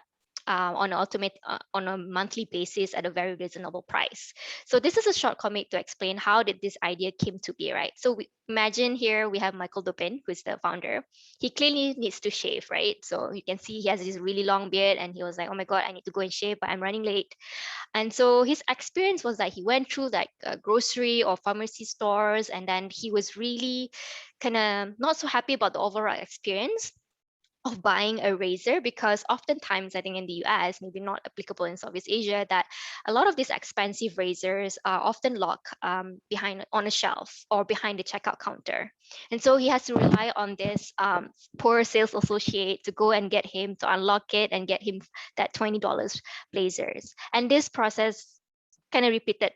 on a monthly basis at a very reasonable price. So this is a short comic to explain how did this idea came to be, right? So imagine here we have Michael Dupin, who's the founder. He clearly needs to shave, right? So you can see he has this really long beard and he was like, oh my God, I need to go and shave, but I'm running late. And so his experience was that he went through like grocery or pharmacy stores, and then he was really kind of not so happy about the overall experience of buying a razor, because oftentimes I think in the US, maybe not applicable in Southeast Asia, that a lot of these expensive razors are often locked behind on a shelf or behind the checkout counter. And so he has to rely on this poor sales associate to go and get him to unlock it and get him that $20 razors. And this process kind of repeated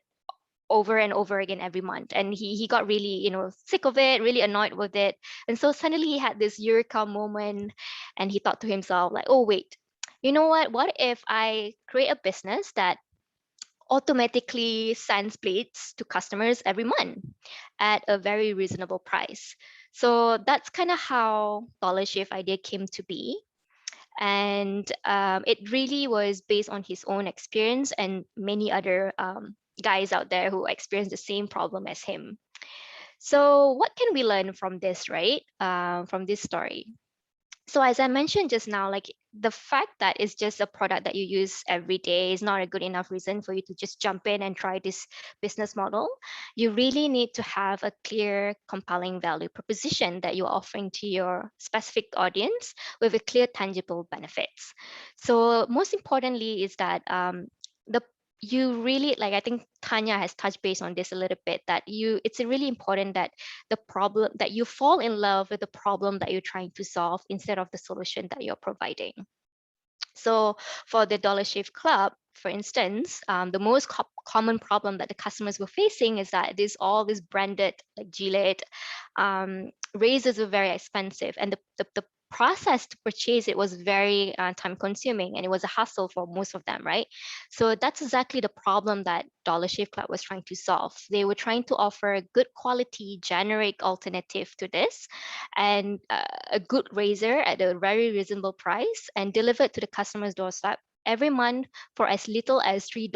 over and over again every month, and he got really sick of it, really annoyed with it. And so suddenly he had this eureka moment, and he thought to himself like, oh wait, you know what if I create a business that automatically sends plates to customers every month at a very reasonable price. So that's kind of how Dollar Shave idea came to be. And it really was based on his own experience and many other guys out there who experienced the same problem as him. So what can we learn from this, right? From this story? So as I mentioned just now, like the fact that it's just a product that you use every day is not a good enough reason for you to just jump in and try this business model. You really need to have a clear, compelling value proposition that you're offering to your specific audience with a clear, tangible benefits. So most importantly is that the you really, like, I think Tanya has touched base on this a little bit, that it's really important that the problem, that you fall in love with the problem that you're trying to solve instead of the solution that you're providing. So for the Dollar Shave Club, for instance, the most common problem that the customers were facing is that all these branded, like Gillette, razors were very expensive, and the process to purchase it was very time consuming, and it was a hassle for most of them, right? So that's exactly the problem that Dollar Shave Club was trying to solve. They were trying to offer a good quality generic alternative to this, and a good razor at a very reasonable price, and delivered to the customer's doorstep every month for as little as $3.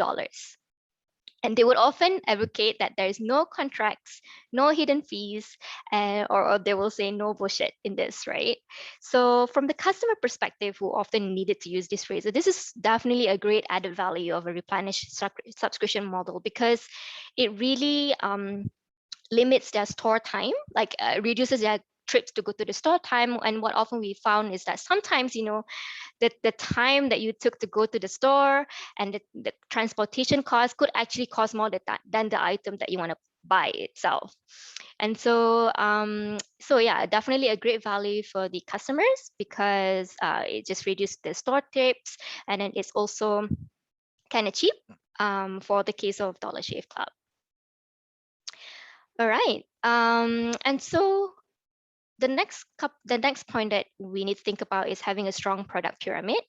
And they would often advocate that there is no contracts, no hidden fees, or they will say no bullshit in this, right? So from the customer perspective, who often needed to use this razor, this is definitely a great added value of a replenished subscription model, because it really limits their store time, like reduces their trips to go to the store time. And what often we found is that sometimes, the time that you took to go to the store and the transportation cost could actually cost more than the item that you want to buy itself. And so yeah, definitely a great value for the customers, because it just reduced the store trips, and then it's also kind of cheap for the case of Dollar Shave Club. All right, and so the next point that we need to think about is having a strong product pyramid.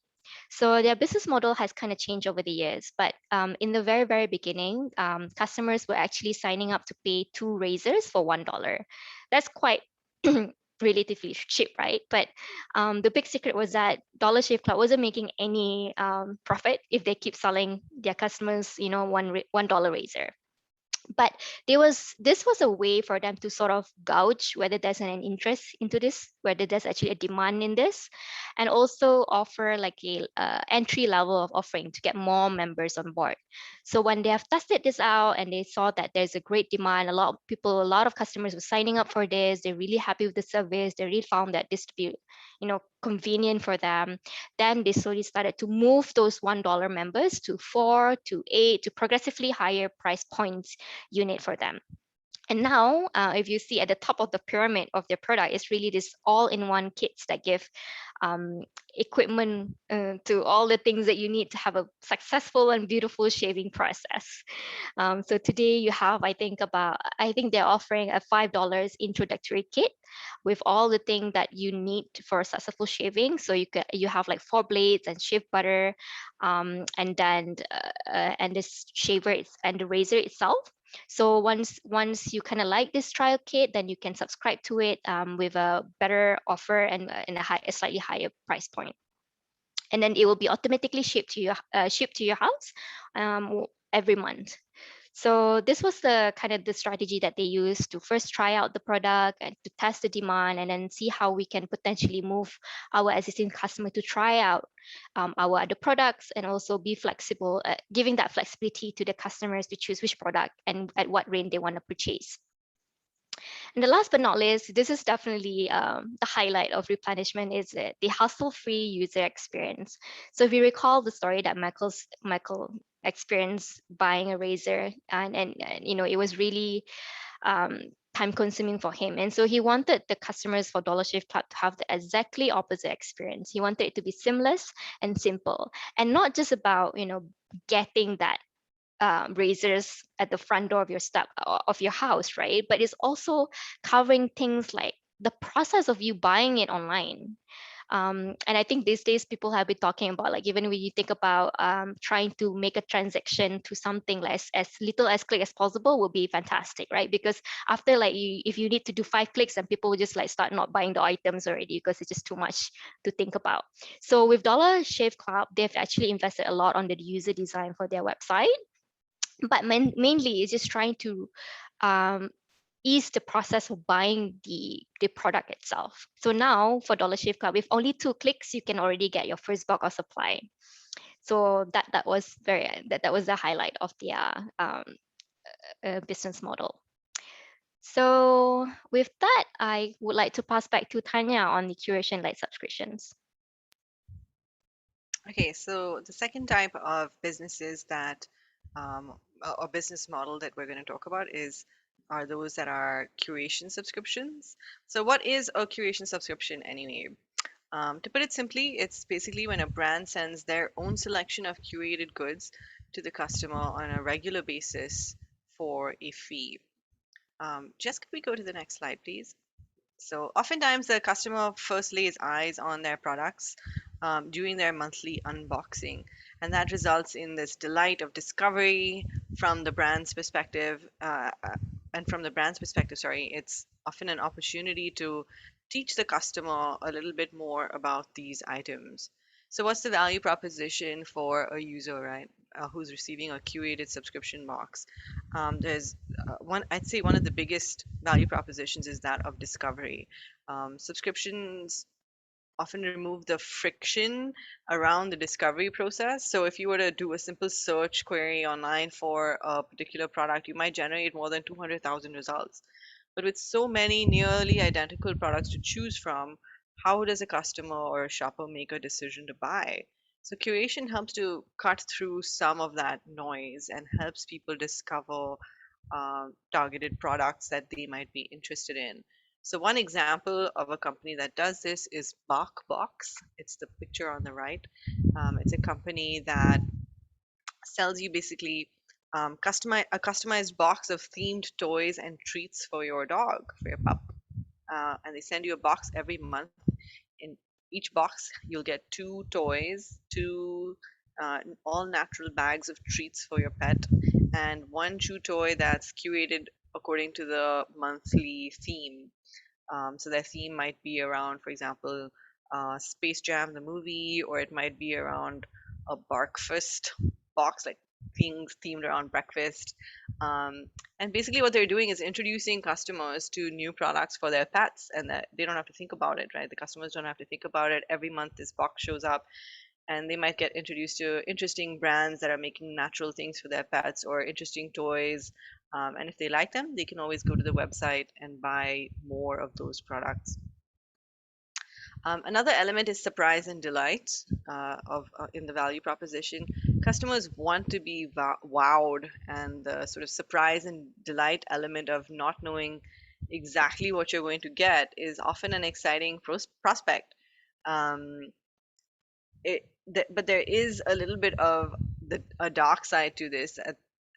So their business model has kind of changed over the years, but in the very, very beginning, customers were actually signing up to pay 2 razors for $1. That's quite relatively cheap, right? But the big secret was that Dollar Shave Club wasn't making any profit if they keep selling their customers, $1 razor. But this was a way for them to sort of gauge whether there's an interest into this, whether there's actually a demand in this, and also offer like a entry level of offering to get more members on board. So when they have tested this out and they saw that there's a great demand, a lot of customers were signing up for this, they're really happy with the service, they really found that this to be convenient for them, then they slowly started to move those $1 members to 4 to 8 to progressively higher price points unit for them. And now, if you see at the top of the pyramid of their product, it's really this all-in-one kits that give equipment to all the things that you need to have a successful and beautiful shaving process. So today you have, I think they're offering a $5 introductory kit with all the things that you need for successful shaving. So you have like 4 blades and shave butter, and then and this shaver and the razor itself. So once you kind of like this trial kit, then you can subscribe to it with a better offer and a slightly higher price point. And then it will be automatically shipped to your house every month. So this was the kind of the strategy that they used to first try out the product and to test the demand, and then see how we can potentially move our existing customer to try out our other products, and also be flexible, giving that flexibility to the customers to choose which product and at what range they want to purchase. And the last but not least, this is definitely the highlight of replenishment, is the hassle-free user experience. So if you recall the story that Michael experienced buying a razor, and it was really time consuming for him. And so he wanted the customers for Dollar Shave Club to have the exactly opposite experience. He wanted it to be seamless and simple, and not just about, getting that razors at the front door of your house, right? But it's also covering things like the process of you buying it online. And I think these days people have been talking about, like, even when you think about trying to make a transaction to something less as little as click as possible will be fantastic, right? Because after, like, if you need to do 5 clicks, and people will just like start not buying the items already because it's just too much to think about. So with Dollar Shave Club, they've actually invested a lot on the user design for their website, but mainly it's just trying to ease the process of buying the product itself. So now for Dollar Shave Club, with only 2 clicks, you can already get your first box of supply. So that was that was the highlight of their business model. So with that, I would like to pass back to Tanya on the curation-led subscriptions. Okay, so the second type of businesses that, or business model that we're going to talk about are those that are curation subscriptions. So what is a curation subscription anyway? To put it simply, it's basically when a brand sends their own selection of curated goods to the customer on a regular basis for a fee. Jess, could we go to the next slide, please? So oftentimes the customer first lays eyes on their products during their monthly unboxing, and that results in this delight of discovery from the brand's perspective. And from the brand's perspective, sorry, it's often an opportunity to teach the customer a little bit more about these items. So what's the value proposition for a user, right, who's receiving a curated subscription box? There's I'd say one of the biggest value propositions is that of discovery. Subscriptions often remove the friction around the discovery process. So if you were to do a simple search query online for a particular product, you might generate more than 200,000 results. But with so many nearly identical products to choose from, how does a customer or a shopper make a decision to buy? So curation helps to cut through some of that noise and helps people discover targeted products that they might be interested in. So one example of a company that does this is BarkBox. It's the picture on the right. It's a company that sells you basically a customized box of themed toys and treats for your dog, for your pup. And they send you a box every month. In each box, you'll get 2 toys, 2 all natural bags of treats for your pet, and 1 chew toy that's curated according to the monthly theme. So their theme might be around, for example, Space Jam the movie, or it might be around a Barkfest box, like things themed around breakfast. And basically what they're doing is introducing customers to new products for their pets, and that they don't have to think about it, right? The customers don't have to think about it. Every month this box shows up, and they might get introduced to interesting brands that are making natural things for their pets or interesting toys. And if they like them, they can always go to the website and buy more of those products. Another element is surprise and delight in the value proposition. Customers want to be wowed, and the sort of surprise and delight element of not knowing exactly what you're going to get is often an exciting prospect. But there is a little bit of a dark side to this,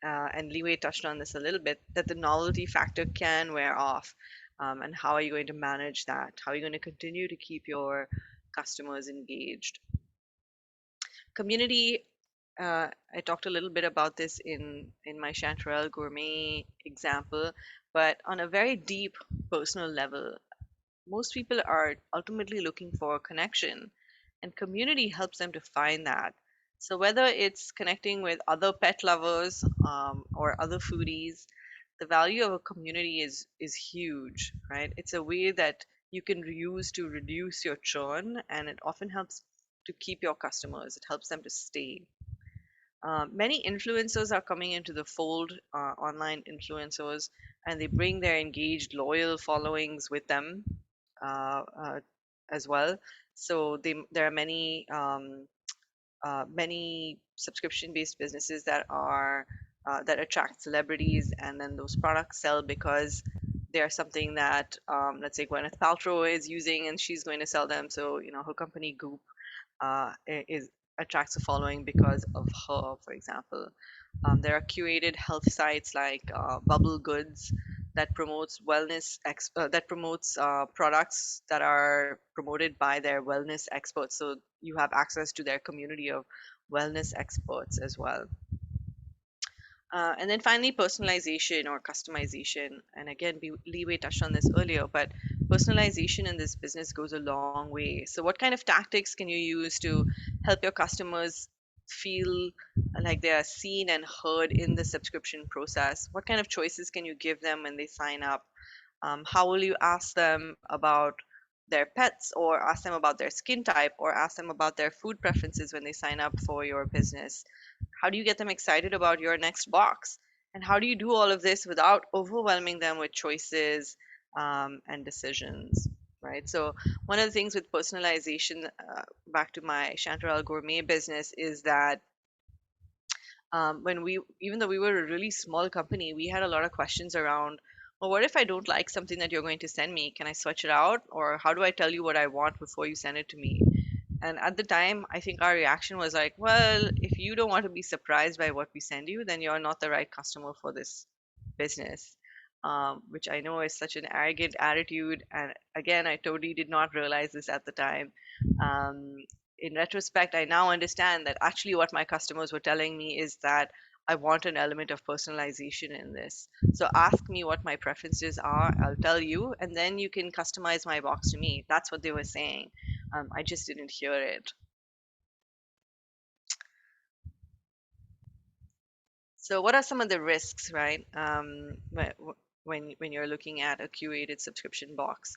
and Li Wei touched on this a little bit, that the novelty factor can wear off. And how are you going to manage that? How are you going to continue to keep your customers engaged? Community, I talked a little bit about this in my Chanterelle Gourmet example, but on a very deep personal level, most people are ultimately looking for a connection, and community helps them to find that. So whether it's connecting with other pet lovers or other foodies, the value of a community is huge, right? It's a way that you can use to reduce your churn, and it often helps to keep your customers. It helps them to stay. Many influencers are coming into the fold, online influencers, and they bring their engaged, loyal followings with them as well. So there are many subscription-based businesses that attract celebrities, and then those products sell because they are something that, let's say, Gwyneth Paltrow is using, and she's going to sell them. So her company Goop attracts a following because of her, for example. There are curated health sites like Bubble Goods that promotes that promotes products that are promoted by their wellness experts. So you have access to their community of wellness experts as well. And then finally, personalization or customization. And again, Liwei touched on this earlier, but personalization in this business goes a long way. So, what kind of tactics can you use to help your customers feel like they are seen and heard in the subscription process? What kind of choices can you give them when they sign up? How will you ask them about their pets, or ask them about their skin type, or ask them about their food preferences when they sign up for your business? How do you get them excited about your next box? And how do you do all of this without overwhelming them with choices and decisions? Right. So, one of the things with personalization, back to my Chanterelle Gourmet business, is that even though we were a really small company, we had a lot of questions around, well, what if I don't like something that you're going to send me? Can I switch it out? Or how do I tell you what I want before you send it to me? And at the time, I think our reaction was like, well, if you don't want to be surprised by what we send you, then you're not the right customer for this business. Which I know is such an arrogant attitude. And again, I totally did not realize this at the time. Um, in retrospect, I now understand that actually what my customers were telling me is that I want an element of personalization in this. So ask me what my preferences are, I'll tell you, and then you can customize my box to me. That's what they were saying. I just didn't hear it. So, what are some of the risks, right? When you're looking at a curated subscription box,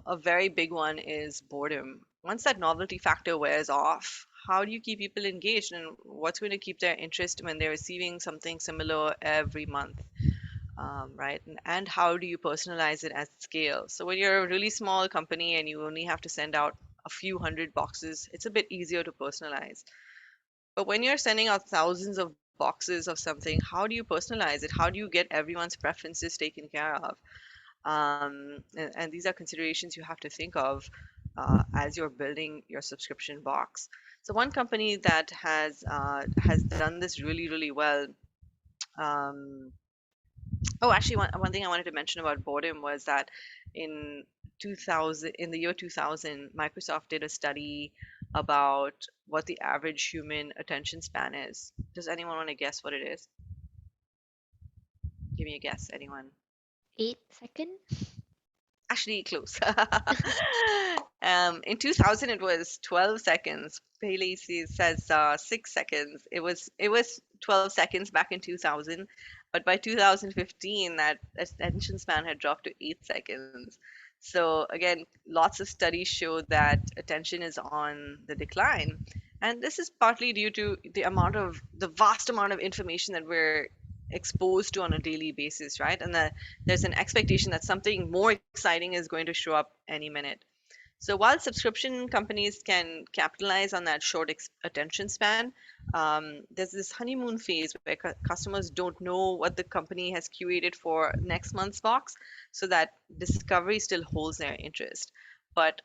a very big one is boredom. Once that novelty factor wears off, how do you keep people engaged, and what's going to keep their interest when they're receiving something similar every month? Right? And how do you personalize it at scale? So, when you're a really small company and you only have to send out a few hundred boxes, it's a bit easier to personalize. But when you're sending out thousands of boxes of something, how do you personalize it? How do you get everyone's preferences taken care of? And these are considerations you have to think of as you're building your subscription box. So one company that has done this really well. Um, oh, actually, one thing I wanted to mention about boredom was that in in the year 2000, Microsoft did a study about what the average human attention span is. Does anyone want to guess what it is? Give me a guess, anyone. 8 seconds. Actually, close. In 2000, it was 12 seconds. Bailey says 6 seconds. It was 12 seconds back in 2000, but by 2015, that attention span had dropped to 8 seconds. So again, lots of studies show that attention is on the decline, and this is partly due to the vast amount of information that we're exposed to on a daily basis, right? And there's an expectation that something more exciting is going to show up any minute. So while subscription companies can capitalize on that short attention span, there's this honeymoon phase where customers don't know what the company has curated for next month's box, so that discovery still holds their interest. But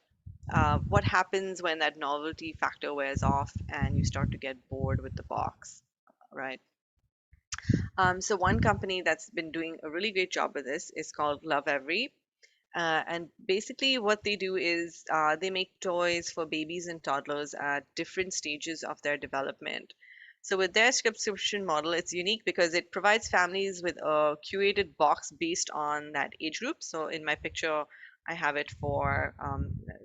what happens when that novelty factor wears off and you start to get bored with the box, right? So one company that's been doing a really great job with this is called Love Every. And basically, what they do is they make toys for babies and toddlers at different stages of their development. So, with their subscription model, it's unique because it provides families with a curated box based on that age group. So, in my picture, I have it for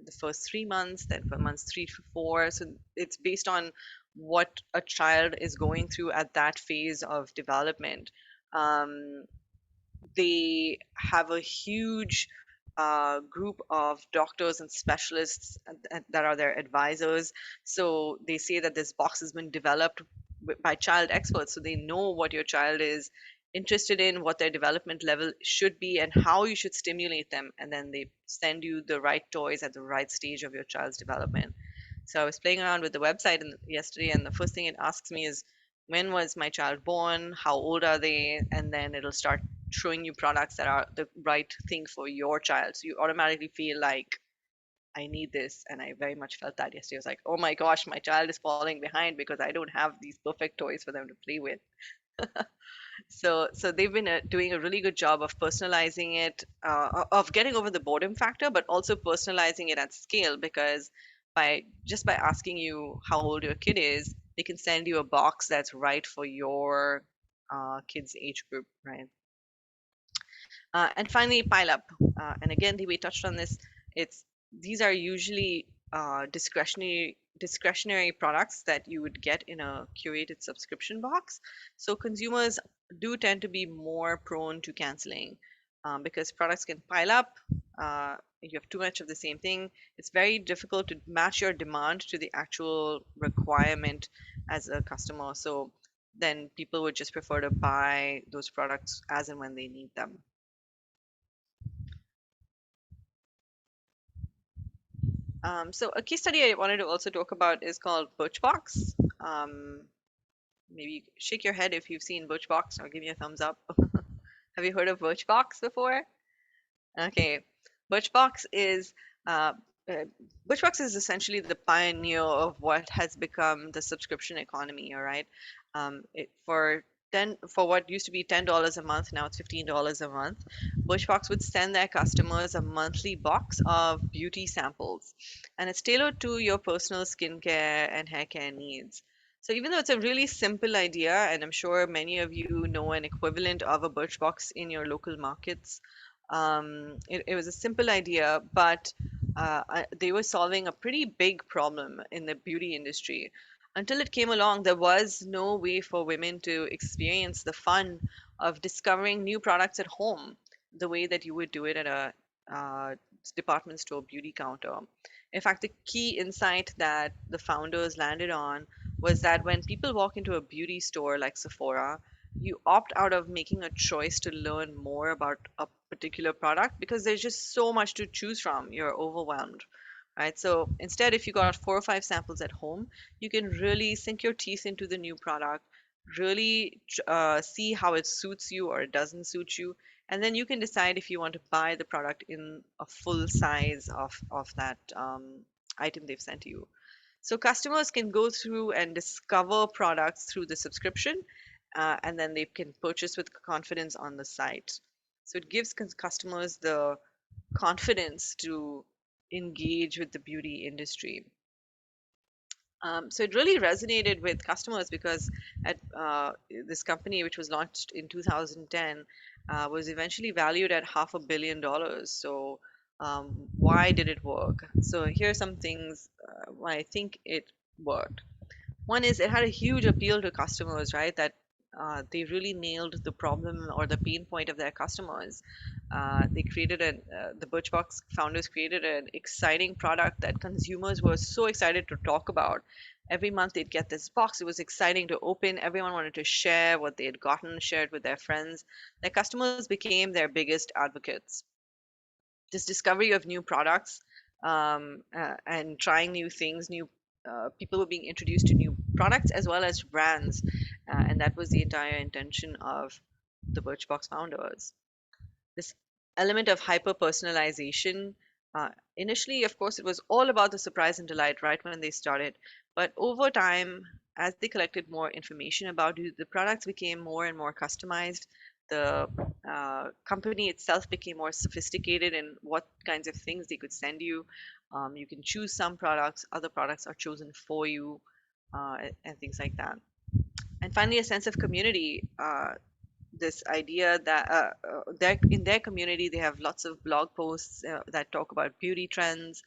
the first 3 months, then for months 3 to 4. So, it's based on what a child is going through at that phase of development. Um, they have a huge group of doctors and specialists that are their advisors. So they say that this box has been developed by child experts. So they know what your child is interested in, what their development level should be, and how you should stimulate them. And then they send you the right toys at the right stage of your child's development. So I was playing around with the website yesterday, and the first thing it asks me is, when was my child born? How old are they? And then it'll start showing you products that are the right thing for your child. So you automatically feel like I need this. And I very much felt that yesterday. I was like, oh my gosh, my child is falling behind because I don't have these perfect toys for them to play with. So they've been doing a really good job of personalizing it, of getting over the boredom factor, but also personalizing it at scale, because by asking you how old your kid is, they can send you a box that's right for your kid's age group, right? And finally, pile up. And again, we touched on this. It's These are usually discretionary products that you would get in a curated subscription box. So consumers do tend to be more prone to canceling, because products can pile up. You have too much of the same thing. It's very difficult to match your demand to the actual requirement as a customer. So then people would just prefer to buy those products as and when they need them. So a case study I wanted to also talk about is called Birchbox. Maybe shake your head if you've seen Birchbox, or give me a thumbs up. Have you heard of Birchbox before? Okay, Birchbox is uh, uh, Birchbox is essentially the pioneer of what has become the subscription economy. All right, for what used to be $10 a month, now it's $15 a month. Birchbox would send their customers a monthly box of beauty samples, and it's tailored to your personal skincare and hair care needs. So even though it's a really simple idea, and I'm sure many of you know an equivalent of a Birchbox in your local markets, it was a simple idea, but they were solving a pretty big problem in the beauty industry. Until it came along, there was no way for women to experience the fun of discovering new products at home the way that you would do it at a uh, department store beauty counter. In fact, the key insight that the founders landed on was that when people walk into a beauty store like Sephora, you opt out of making a choice to learn more about a particular product because there's just so much to choose from. You're overwhelmed, right? So instead, if you got 4 or 5 samples at home, you can really sink your teeth into the new product, really see how it suits you or it doesn't suit you, and then you can decide if you want to buy the product in a full size of that item they've sent you. So customers can go through and discover products through the subscription, and then they can purchase with confidence on the site. So it gives customers the confidence to engage with the beauty industry. So it really resonated with customers because at this company, which was launched in 2010, was eventually valued at $500 million. So why did it work? So here are some things why I think it worked. One is it had a huge appeal to customers, right? That they really nailed the problem or the pain point of their customers. The Birchbox founders created an exciting product that consumers were so excited to talk about. Every month they'd get this box. It was exciting to open. Everyone wanted to share what they had gotten, share it with their friends. Their customers became their biggest advocates. This discovery of new products, and trying new things, new people were being introduced to new products as well as brands, and that was the entire intention of the Birchbox founders. This element of hyper personalization. Initially, of course, it was all about the surprise and delight right when they started. But over time, as they collected more information about you, the products became more and more customized. The company itself became more sophisticated in what kinds of things they could send you. You can choose some products, other products are chosen for you, and things like that. And finally, a sense of community. This idea that in their community they have lots of blog posts that talk about beauty trends.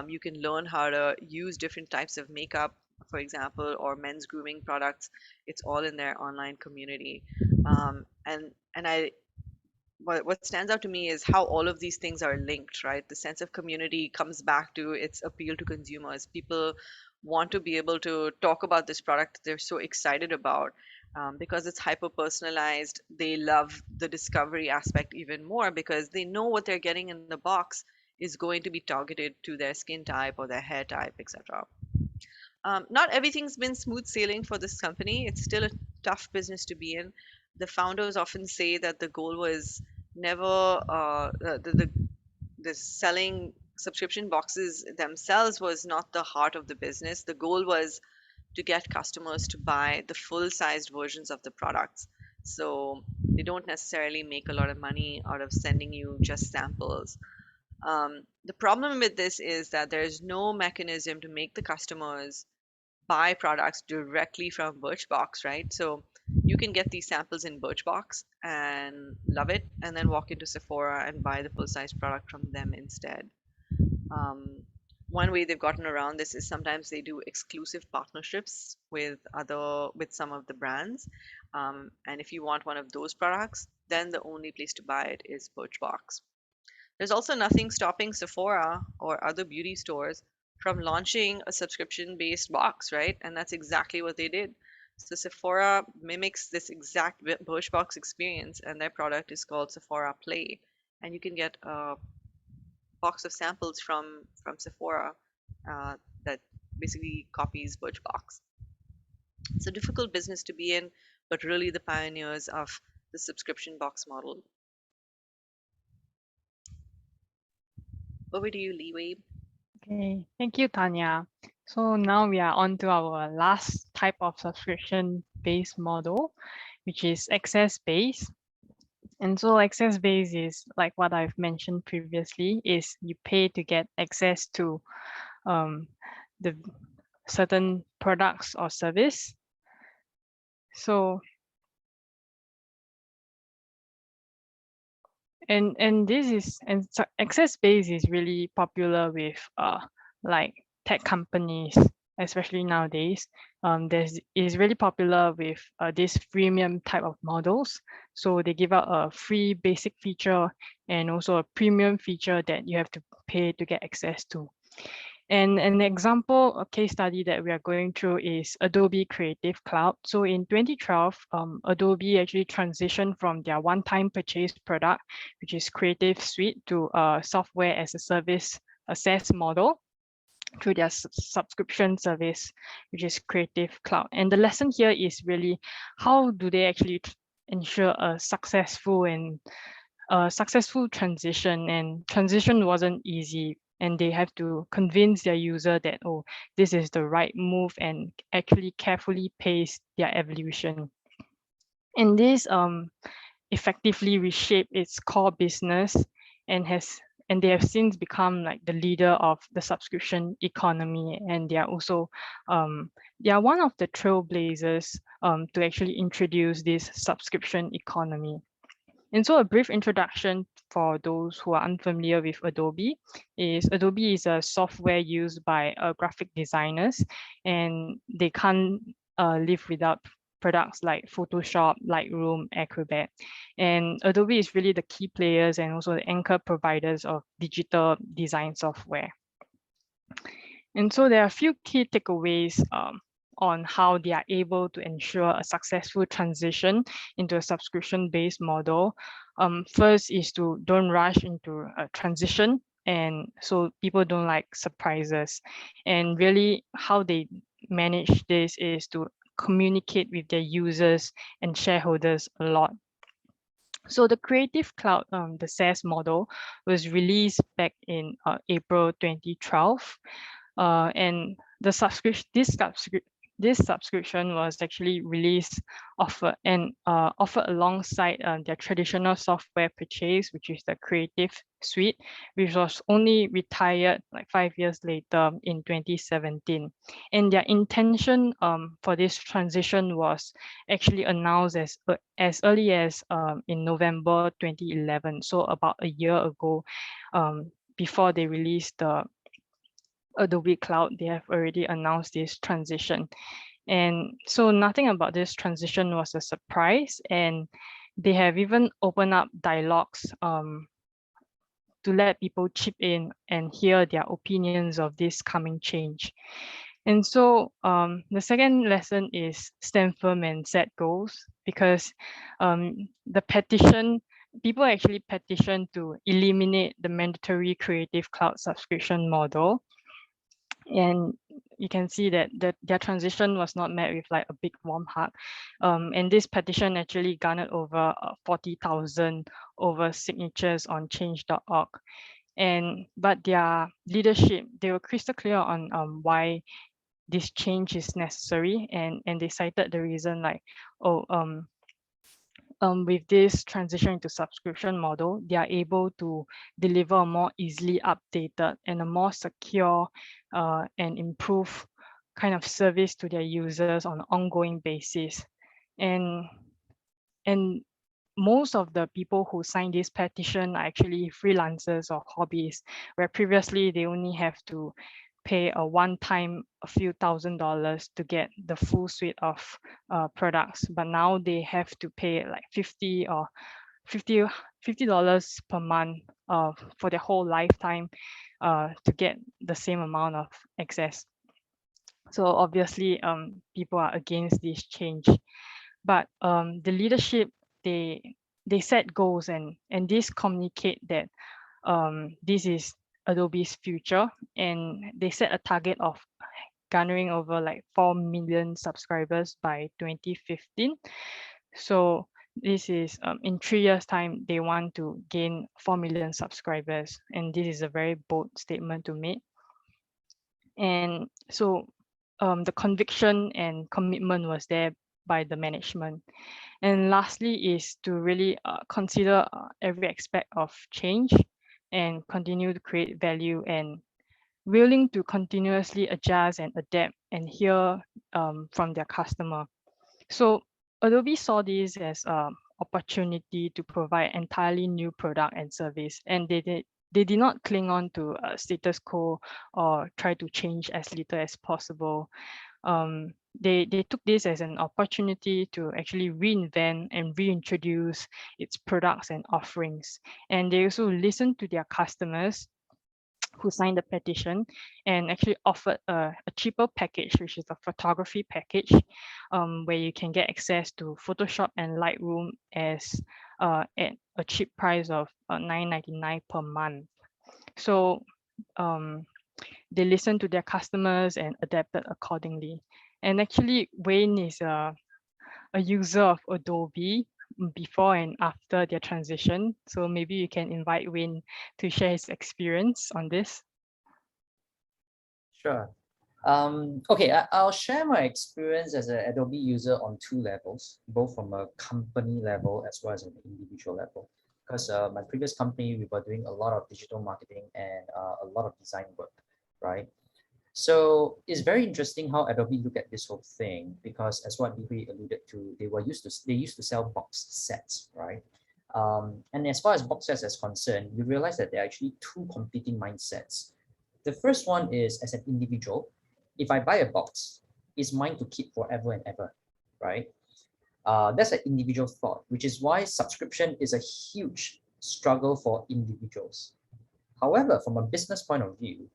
You can learn how to use different types of makeup, for example, or men's grooming products. It's all in their online community. And what stands out to me is how all of these things are linked, right? The sense of community comes back to its appeal to consumers. People want to be able to talk about this product they're so excited about, because it's hyper personalized. They love the discovery aspect even more because they know what they're getting in the box is going to be targeted to their skin type or their hair type, etc. Not everything's been smooth sailing for this company. It's still a tough business to be in. The founders often say that the goal was never the selling subscription boxes themselves was not the heart of the business. The goal was to get customers to buy the full-sized versions of the products. So they don't necessarily make a lot of money out of sending you just samples. The problem with this is that there's no mechanism to make the customers buy products directly from Birchbox, right? So you can get these samples in Birchbox and love it, and then walk into Sephora and buy the full-size product from them instead. One way they've gotten around this is sometimes they do exclusive partnerships with some of the brands, and if you want one of those products, then the only place to buy it is Birchbox. There's also nothing stopping Sephora or other beauty stores from launching a subscription-based box, right? And that's exactly what they did. So Sephora mimics this exact Birchbox experience, and their product is called Sephora Play, and you can get a box of samples from Sephora that basically copies Birchbox. It's a difficult business to be in, but really the pioneers of the subscription box model. Over to you, Liwei. Okay, thank you, Tanya. So now we are on to our last type of subscription-based model, which is access-based. And so access-based is like what I've mentioned previously, is you pay to get access to the certain products or service. So access-based is really popular with like tech companies, especially nowadays. Is really popular with this freemium type of models. So they give out a free basic feature and also a premium feature that you have to pay to get access to. And an example, a case study that we are going through is Adobe Creative Cloud. So in 2012, Adobe actually transitioned from their one-time purchase product, which is Creative Suite, to a software as a service, a SaaS model, through their subscription service, which is Creative Cloud. And the lesson here is really how do they actually ensure a successful transition, and transition wasn't easy. And they have to convince their user that, oh, this is the right move, and actually carefully pace their evolution. And this effectively reshaped its core business and they have since become like the leader of the subscription economy. And they are also they are one of the trailblazers to actually introduce this subscription economy. And so a brief introduction for those who are unfamiliar with Adobe is Adobe is a software used by graphic designers, and they can't live without products like Photoshop, Lightroom, Acrobat. And Adobe is really the key players and also the anchor providers of digital design software. And so there are a few key takeaways on how they are able to ensure a successful transition into a subscription-based model. First is to don't rush into a transition, and so people don't like surprises. And really how they manage this is to communicate with their users and shareholders a lot. So the Creative Cloud, the SaaS model, was released back in April 2012. And this subscription was actually released offered alongside their traditional software purchase, which is the Creative Suite, which was only retired like 5 years later in 2017. And their intention for this transition was actually announced as early as in November 2011, so about a year ago, before they released the Adobe Cloud. They have already announced this transition. And so nothing about this transition was a surprise, and they have even opened up dialogues to let people chip in and hear their opinions of this coming change. And so the second lesson is stand firm and set goals, because the petition, people actually petitioned to eliminate the mandatory Creative Cloud subscription model. And you can see that their transition was not met with like a big warm hug. And this petition actually garnered over 40,000 signatures on change.org. But their leadership, they were crystal clear on why this change is necessary, and they cited the reason like, with this transition into subscription model, they are able to deliver a more easily updated and a more secure and improved kind of service to their users on an ongoing basis. And most of the people who sign this petition are actually freelancers or hobbyists, where previously they only have to pay a one-time a few $1,000s to get the full suite of products, but now they have to pay like $50 per month for their whole lifetime to get the same amount of access. So obviously, people are against this change, but the leadership, they set goals, and this communicate that this is Adobe's future, and they set a target of garnering over like 4 million subscribers by 2015. So this is in 3 years time, they want to gain 4 million subscribers, and this is a very bold statement to make. And so the conviction and commitment was there by the management. And lastly is to really consider every aspect of change and continue to create value, and willing to continuously adjust and adapt and hear from their customer. So Adobe saw this as an opportunity to provide entirely new product and service, and they did not cling on to a status quo or try to change as little as possible. They took this as an opportunity to actually reinvent and reintroduce its products and offerings. And they also listened to their customers who signed the petition, and actually offered a cheaper package, which is a photography package, where you can get access to Photoshop and Lightroom as at a cheap price of $9.99 per month. So they listened to their customers and adapted accordingly. And actually, Wayne is a user of Adobe before and after their transition. So maybe you can invite Wayne to share his experience on this. Sure. Okay, I'll share my experience as an Adobe user on 2 levels, both from a company level as well as an individual level. Because my previous company, we were doing a lot of digital marketing and a lot of design work, right? So it's very interesting how Adobe look at this whole thing, because as what Deloitte alluded to, they used to sell box sets, right? And as far as box sets is concerned, you realize that there are actually 2 competing mindsets. The first one is, as an individual, if I buy a box, it's mine to keep forever and ever, right? That's an individual thought, which is why subscription is a huge struggle for individuals. However, from a business point of view,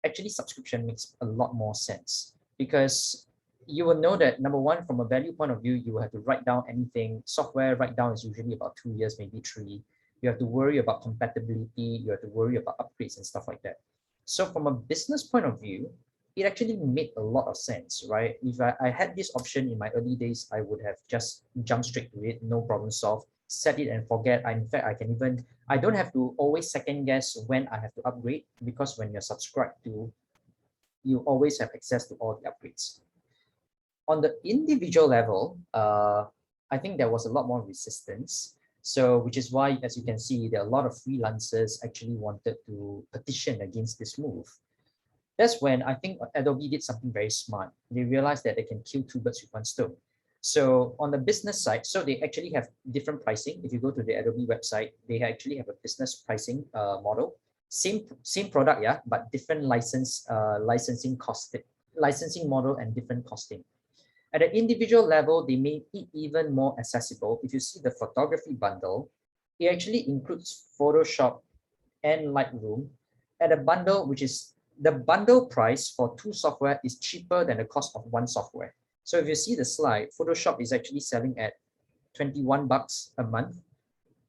actually subscription makes a lot more sense, because you will know that, number one, from a value point of view, you will have to write down anything. Software write down is usually about 2 years, maybe 3. You have to worry about compatibility, you have to worry about upgrades and stuff like that. So from a business point of view, it actually made a lot of sense, right? If I had this option in my early days, I would have just jumped straight to it, no problem solved, set it and forget. In fact, I don't have to always second guess when I have to upgrade, because when you're subscribed to, you always have access to all the upgrades. On the individual level, I think there was a lot more resistance. So, which is why, as you can see, there are a lot of freelancers actually wanted to petition against this move. That's when I think Adobe did something very smart. They realized that they can kill 2 birds with 1 stone. So on the business side, so they actually have different pricing. If you go to the Adobe website, they actually have a business pricing model. Same product, yeah, but different licensing model and different costing. At an individual level, they made it even more accessible. If you see the photography bundle, it actually includes Photoshop and Lightroom at a bundle, which is the bundle price for 2 software is cheaper than the cost of 1 software. So if you see the slide, Photoshop is actually selling at $21 a month.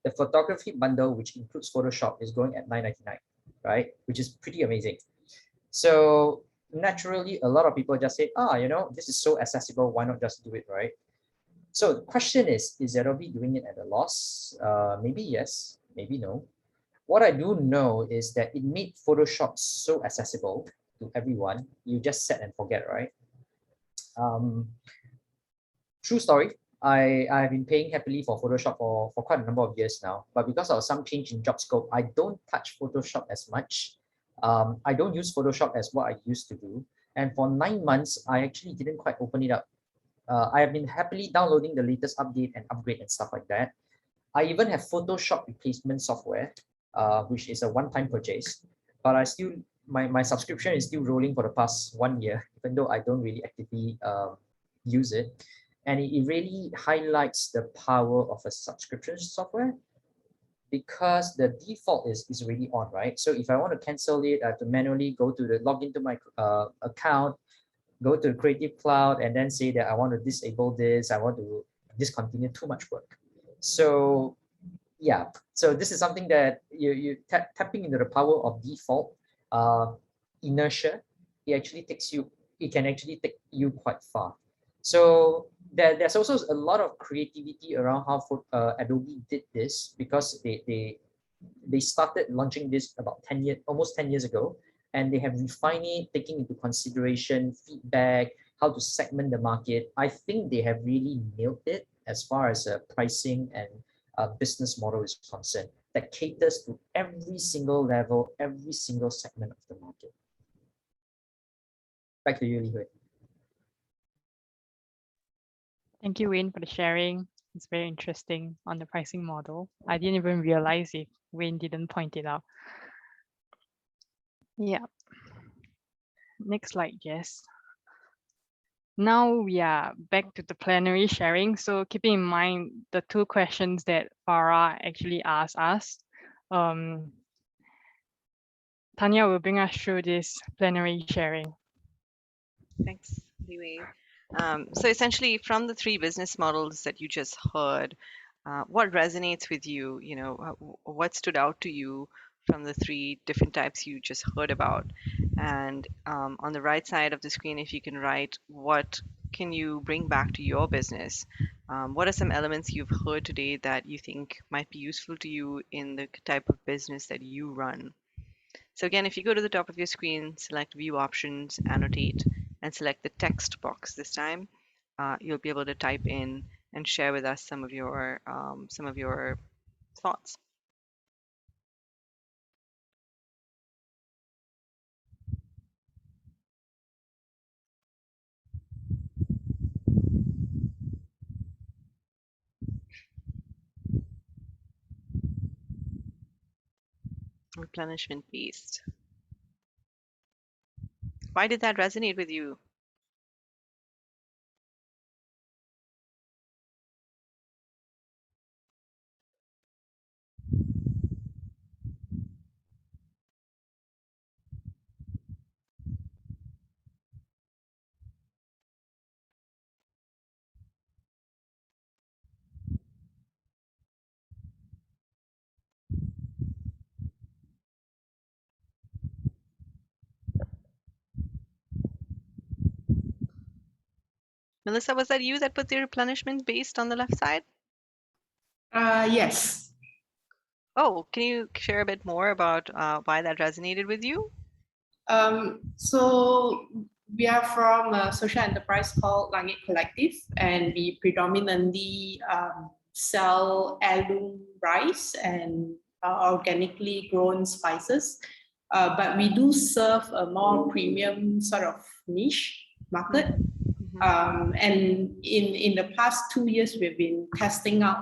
The photography bundle, which includes Photoshop, is going at $9.99, right? Which is pretty amazing. So naturally, a lot of people just say, this is so accessible, why not just do it, right? So the question is Adobe doing it at a loss? Maybe yes, maybe no. What I do know is that it made Photoshop so accessible to everyone. You just set and forget, right? True story. I've been paying happily for Photoshop for quite a number of years now, but because of some change in job scope, I don't touch Photoshop as much. I don't use Photoshop as what I used to do. And for 9 months, I actually didn't quite open it up. I have been happily downloading the latest update and upgrade and stuff like that. I even have Photoshop replacement software, which is a one-time purchase, but I still, my subscription is still rolling for the past 1 year, even though I don't really actively use it. And it really highlights the power of a subscription software because the default is already on, right? So if I want to cancel it, I have to manually log into my account, go to Creative Cloud, and then say that I want to disable this, I want to discontinue. Too much work. So yeah, so this is something that you tapping into the power of default inertia. It can actually take you quite far. So there's also a lot of creativity around how Adobe did this, because they started launching this about almost 10 years ago, and they have refined it, taking into consideration feedback, how to segment the market. I think they have really nailed it as far as pricing and business model is concerned, that caters to every single level, every single segment of the market. Back to you, Li Hui. Thank you, Wayne, for the sharing. It's very interesting on the pricing model. I didn't even realize if Wayne didn't point it out. Yeah. Next slide, Jess. Now we are back to the plenary sharing. So keeping in mind the 2 questions that Farah actually asked us, Tanya will bring us through this plenary sharing. Thanks, Liwei. So essentially, from the 3 business models that you just heard, what resonates with you? You know, what stood out to you from the 3 different types you just heard about? And on the right side of the screen, if you can write, what can you bring back to your business? What are some elements you've heard today that you think might be useful to you in the type of business that you run? So again, if you go to the top of your screen, select View Options, Annotate, and select the text box this time, you'll be able to type in and share with us some of your thoughts. Replenishment based. Why did that resonate with you? Melissa, was that you that put the replenishment based on the left side? Yes. Oh, can you share a bit more about why that resonated with you? So we are from a social enterprise called Langit Collective, and we predominantly sell heirloom rice and organically grown spices. But we do serve a more premium sort of niche market. And in the past 2 years, we've been testing out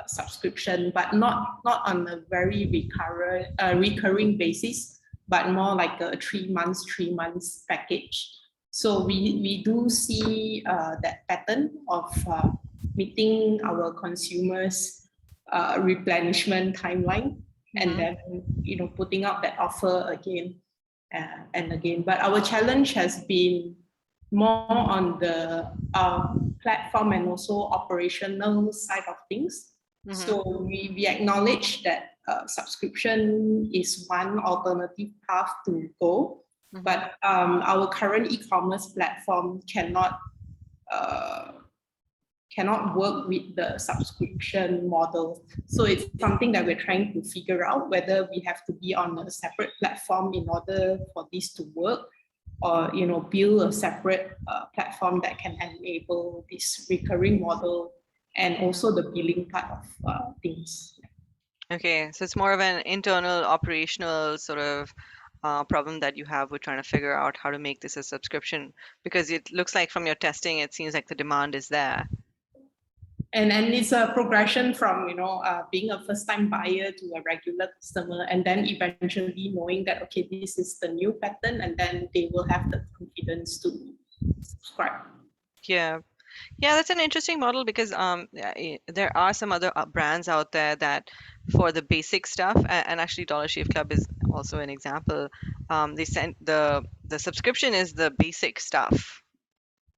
subscription, but not on a very recurring basis, but more like a 3 months package. So we do see that pattern of meeting our consumers' replenishment timeline, and then putting out that offer again and again. But our challenge has been more on the platform and also operational side of things. So we acknowledge that subscription is one alternative path to go, but our current e-commerce platform cannot cannot work with the subscription model. So it's something that we're trying to figure out, whether we have to be on a separate platform in order for this to work, or build a separate platform that can enable this recurring model and also the billing part of things. Okay, so it's more of an internal operational sort of problem that you have with trying to figure out how to make this a subscription, because it looks like from your testing, it seems like the demand is there. And it's a progression from being a first-time buyer to a regular customer, and then eventually knowing that okay, this is the new pattern, and then they will have the confidence to subscribe. Yeah. Yeah, that's an interesting model because there are some other brands out there that for the basic stuff, and actually Dollar Shave Club is also an example. They send the subscription is the basic stuff,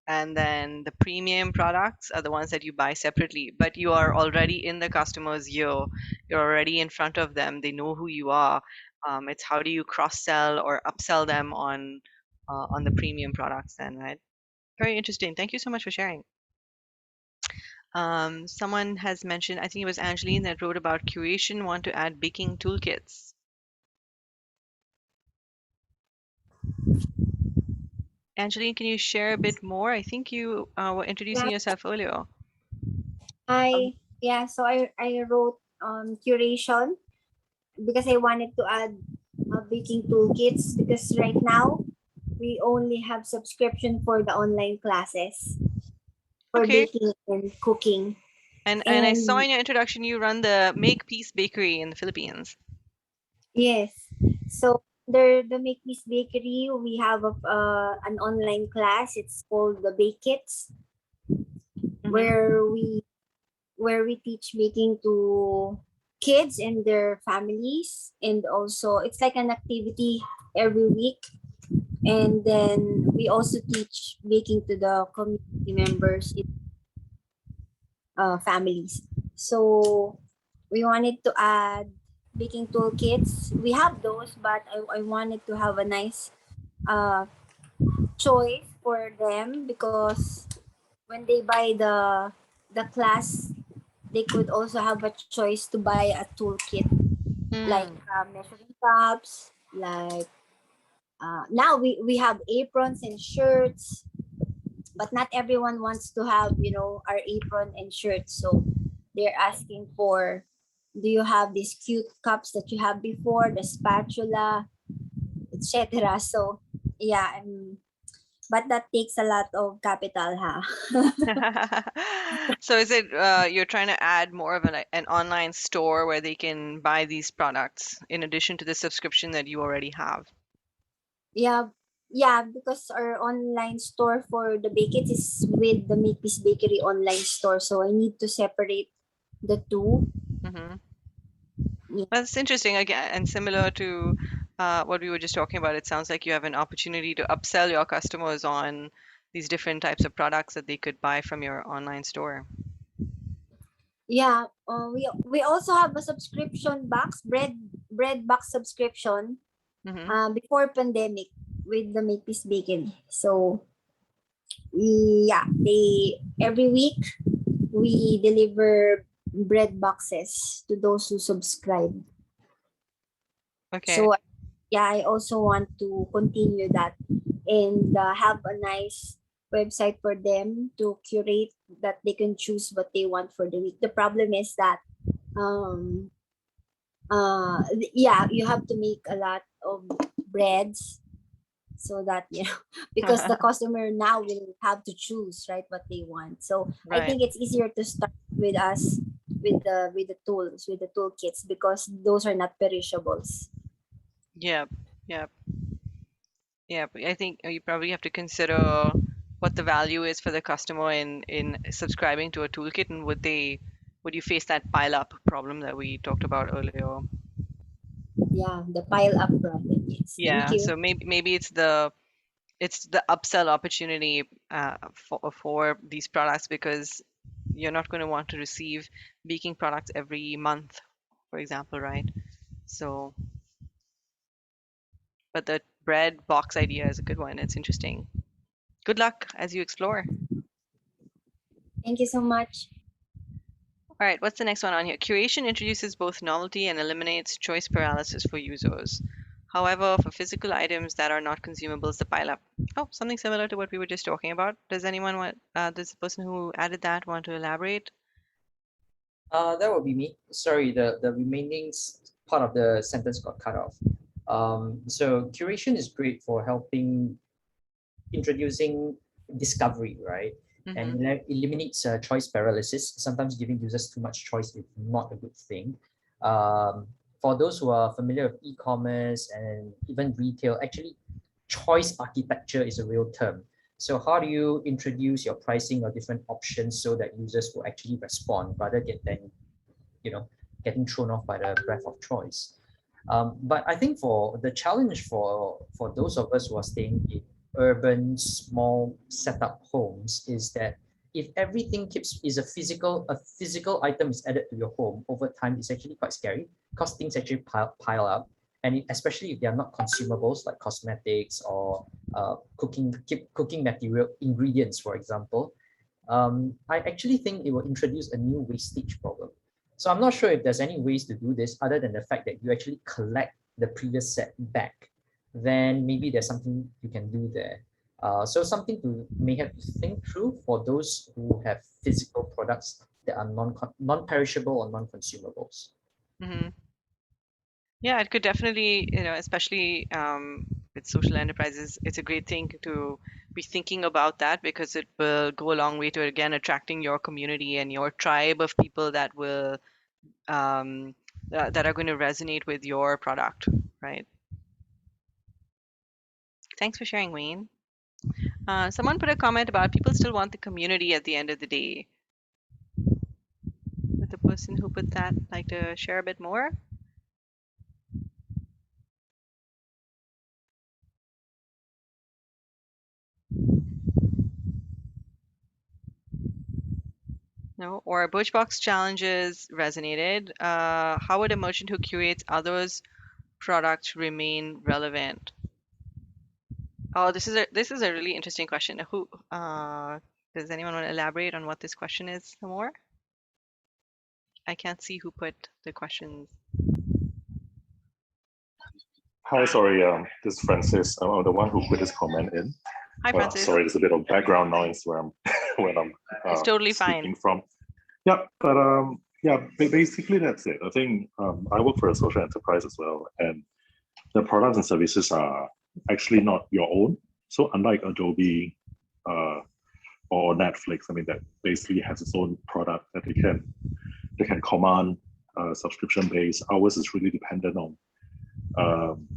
and then the premium products are the ones that you buy separately. But you are already in the customer's ear, you're already in front of them, they know who you are. It's how do you cross sell or upsell them on the premium products then, right? Very interesting. Thank you so much for sharing. Someone has mentioned, I think it was Angeline that wrote about Curation, want to add baking toolkits. Angeline, can you share a bit more? I think you were introducing yourself earlier. Yeah, so I wrote curation because I wanted to add baking toolkits, because right now we only have subscription for the online classes for baking and cooking. And I saw in your introduction you run the Make Peace Bakery in the Philippines. Yes. So the Make Peace Bakery, we have an online class. It's called the Bake Kits, where we teach baking to kids and their families, and also it's like an activity every week. And then we also teach baking to the community members, families. So we wanted to add baking toolkits. We have those, but I wanted to have a nice choice for them, because when they buy the class, they could also have a choice to buy a toolkit, like measuring cups, like now we have aprons and shirts, but not everyone wants to have our apron and shirt. So they're asking for, do you have these cute cups that you have before, the spatula, etc. So yeah, but that takes a lot of capital, huh? So is it you're trying to add more of an online store where they can buy these products in addition to the subscription that you already have? Yeah, because our online store for the Bakits is with the Make Peace Bakery online store, so I need to separate the two. Yeah. That's interesting again, and similar to what we were just talking about. It sounds like you have an opportunity to upsell your customers on these different types of products that they could buy from your online store. Yeah, we also have a subscription box, bread box subscription, before pandemic with the Make Peace Bakery. So yeah, every week we deliver bread boxes to those who subscribe. Okay. So yeah, I also want to continue that and have a nice website for them to curate, that they can choose what they want for the week. The problem is that yeah, you have to make a lot of breads, so that because the customer now will have to choose, right, what they want. So Right. I think it's easier to start with us with the tools, with the toolkits, because those are not perishables. Yep. I think you probably have to consider what the value is for the customer in subscribing to a toolkit, and would you face that pile up problem that we talked about earlier? Yeah, the pile up problem. Yes. Yeah. Thank you. So maybe it's the upsell opportunity for these products, because you're not going to want to receive baking products every month, for example, right? So, but the bread box idea is a good one. It's interesting. Good luck as you explore. Thank you so much. All right, what's the next one on here? Curation introduces both novelty and eliminates choice paralysis for users. However, for physical items that are not consumables, the pile up. Oh, something similar to what we were just talking about. Does anyone want, does the person who added that want to elaborate? That would be me. Sorry, the remaining part of the sentence got cut off. So curation is great for helping introducing discovery, right? And eliminates choice paralysis. Sometimes giving users too much choice is not a good thing. For those who are familiar with e-commerce and even retail, actually, choice architecture is a real term. So how do you introduce your pricing or different options so that users will actually respond rather than, getting thrown off by the breadth of choice? But I think for the challenge for those of us who are staying in urban small setup homes is that if everything is a physical item is added to your home over time, it's actually quite scary because things actually pile up, and especially if they are not consumables like cosmetics or cooking material ingredients, for example. I actually think it will introduce a new wastage problem. So I'm not sure if there's any ways to do this other than the fact that you actually collect the previous set back. Then maybe there's something you can do there. So something to may have to think through for those who have physical products that are non-perishable or non-consumables. Yeah, it could definitely, especially with social enterprises, it's a great thing to be thinking about that because it will go a long way to, again, attracting your community and your tribe of people that will that are going to resonate with your product, right? Thanks for sharing, Wayne. Someone put a comment about people still want the community at the end of the day. Would the person who put that like to share a bit more? No, or Birchbox challenges resonated. How would a merchant who curates others' products remain relevant? Oh, this is a really interesting question. Who does anyone want to elaborate on what this question is some more? I can't see who put the questions. Hi, sorry, this is Francis. I'm the one who put this comment in. Hi, Francis. Sorry, there's a bit of background noise where I'm when I'm it's totally speaking fine. from. Yeah, but yeah, basically that's it. I think I work for a social enterprise as well, and the products and services are actually not your own. So unlike Adobe or Netflix, I mean that basically has its own product that they can command subscription base. Ours is really dependent on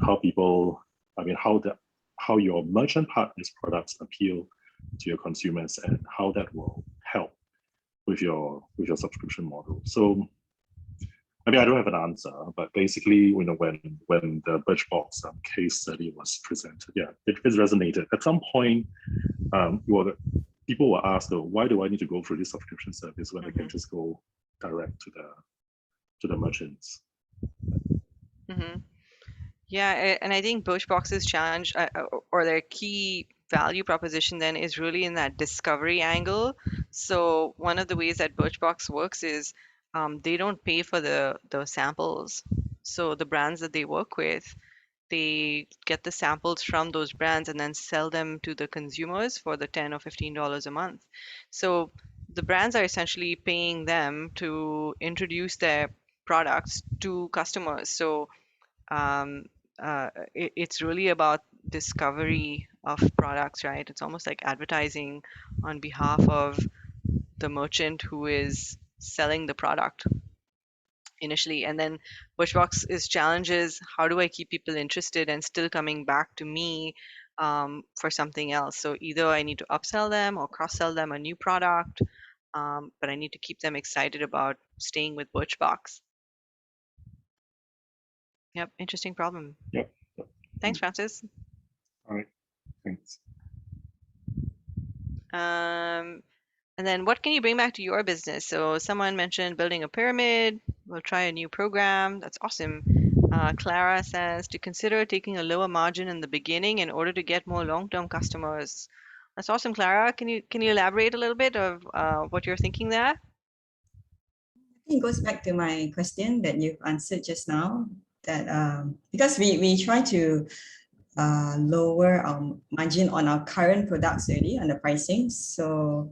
how people, I mean, how your merchant partners' products appeal to your consumers and how that will help with your subscription model. So, I mean, I don't have an answer, but basically, when the Birchbox case study was presented, yeah, it resonated. At some point, people were asked, oh, why do I need to go through this subscription service when I can just go direct to the merchants? Yeah, and I think Birchbox's challenge or their key value proposition then is really in that discovery angle. So one of the ways that Birchbox works is they don't pay for the samples. So the brands that they work with, they get the samples from those brands and then sell them to the consumers for the $10 or $15 a month. So the brands are essentially paying them to introduce their products to customers. So it's really about discovery of products, right? It's almost like advertising on behalf of the merchant who is selling the product initially. And then Birchbox's challenge is how do I keep people interested and still coming back to me for something else? So either I need to upsell them or cross-sell them a new product, but I need to keep them excited about staying with Birchbox. Yep, interesting problem. Yep. Thanks, Francis. All right, thanks. And then what can you bring back to your business? So someone mentioned building a pyramid. We'll try a new program. That's awesome. Clara says to consider taking a lower margin in the beginning in order to get more long-term customers. That's awesome, Clara. Can you elaborate a little bit of what you're thinking there? I think it goes back to my question that you've answered just now, that because we try to lower our margin on our current products already on the pricing. So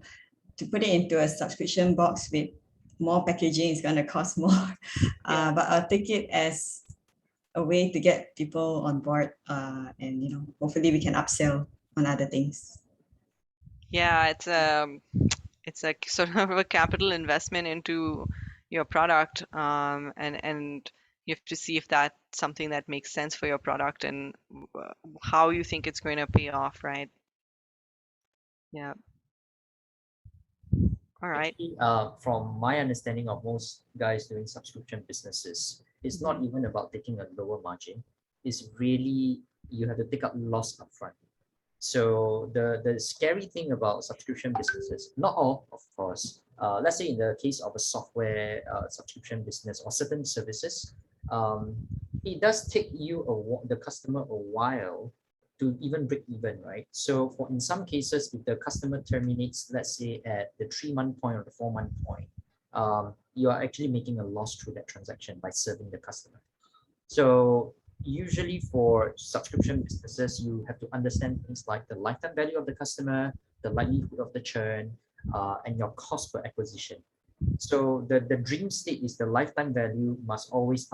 to put it into a subscription box with more packaging is going to cost more. But I'll take it as a way to get people on board, and hopefully we can upsell on other things. Yeah, it's a sort of a capital investment into your product, and you have to see if that's something that makes sense for your product and how you think it's going to pay off, right? Yeah. All right. Actually, from my understanding of most guys doing subscription businesses, it's not even about taking a lower margin. It's really, you have to take up loss upfront. So the scary thing about subscription businesses, not all, of course, let's say in the case of a software subscription business or certain services, it does take you the customer a while to even break even, right? So in some cases, if the customer terminates, let's say at the 3-month point or the 4-month point, you are actually making a loss through that transaction by serving the customer. So usually for subscription businesses, you have to understand things like the lifetime value of the customer, the likelihood of the churn, and your cost per acquisition. So the dream state is the lifetime value must always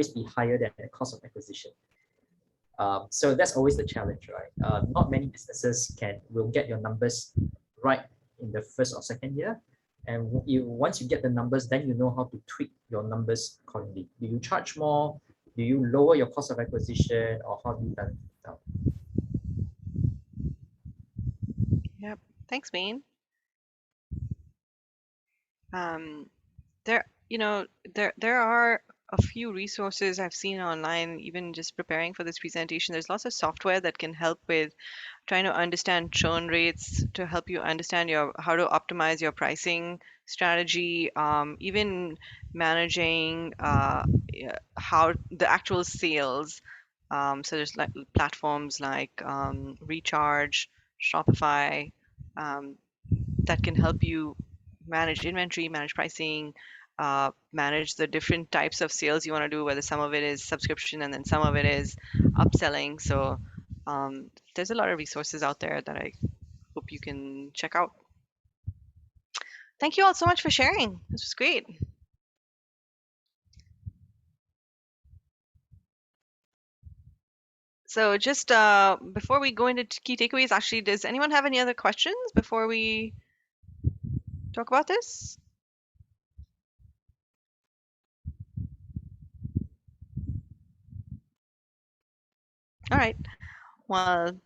be higher than the cost of acquisition. So that's always the challenge, right? Not many businesses will get your numbers right in the first or second year. And once you get the numbers, then you know how to tweak your numbers accordingly. Do you charge more? Do you lower your cost of acquisition, or how do you balance it out? Yep. Thanks, Wayne. There are a few resources I've seen online, even just preparing for this presentation. There's lots of software that can help with trying to understand churn rates, to help you understand how to optimize your pricing strategy, even managing how the actual sales. So there's like platforms like Recharge, Shopify, that can help you manage inventory, manage pricing, manage the different types of sales you want to do, whether some of it is subscription and then some of it is upselling. So there's a lot of resources out there that I hope you can check out. Thank you all so much for sharing. This was great. So just before we go into key takeaways, actually, does anyone have any other questions before we talk about this? All right. Well,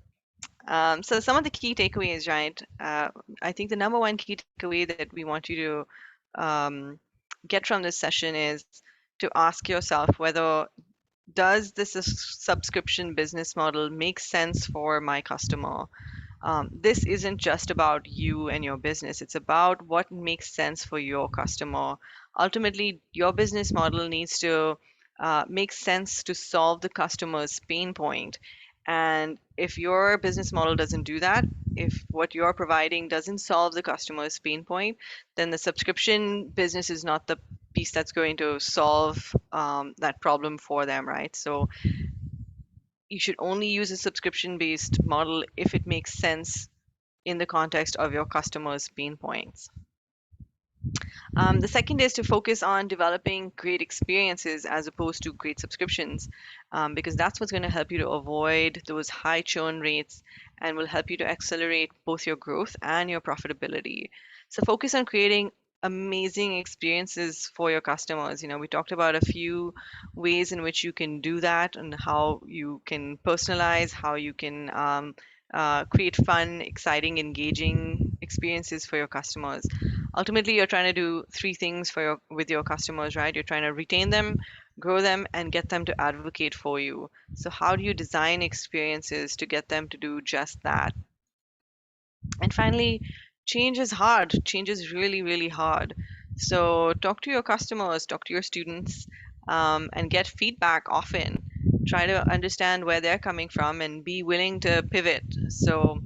so some of the key takeaways, right? I think the number one key takeaway that we want you to get from this session is to ask yourself whether does this subscription business model make sense for my customer? This isn't just about you and your business. It's about what makes sense for your customer. Ultimately, your business model needs to make sense to solve the customer's pain point. And if your business model doesn't do that, if what you're providing doesn't solve the customer's pain point, then the subscription business is not the piece that's going to solve that problem for them, right? So you should only use a subscription-based model if it makes sense in the context of your customers' pain points. The second is to focus on developing great experiences as opposed to great subscriptions, because that's what's going to help you to avoid those high churn rates and will help you to accelerate both your growth and your profitability. So focus on creating amazing experiences for your customers. We talked about a few ways in which you can do that and how you can personalize, how you can create fun, exciting, engaging experiences for your customers. Ultimately, you're trying to do three things with your customers, right? You're trying to retain them, grow them, and get them to advocate for you. So how do you design experiences to get them to do just that? And finally, change is hard. Change is really, really hard. So talk to your customers, talk to your students, and get feedback often. Try to understand where they're coming from and be willing to pivot. So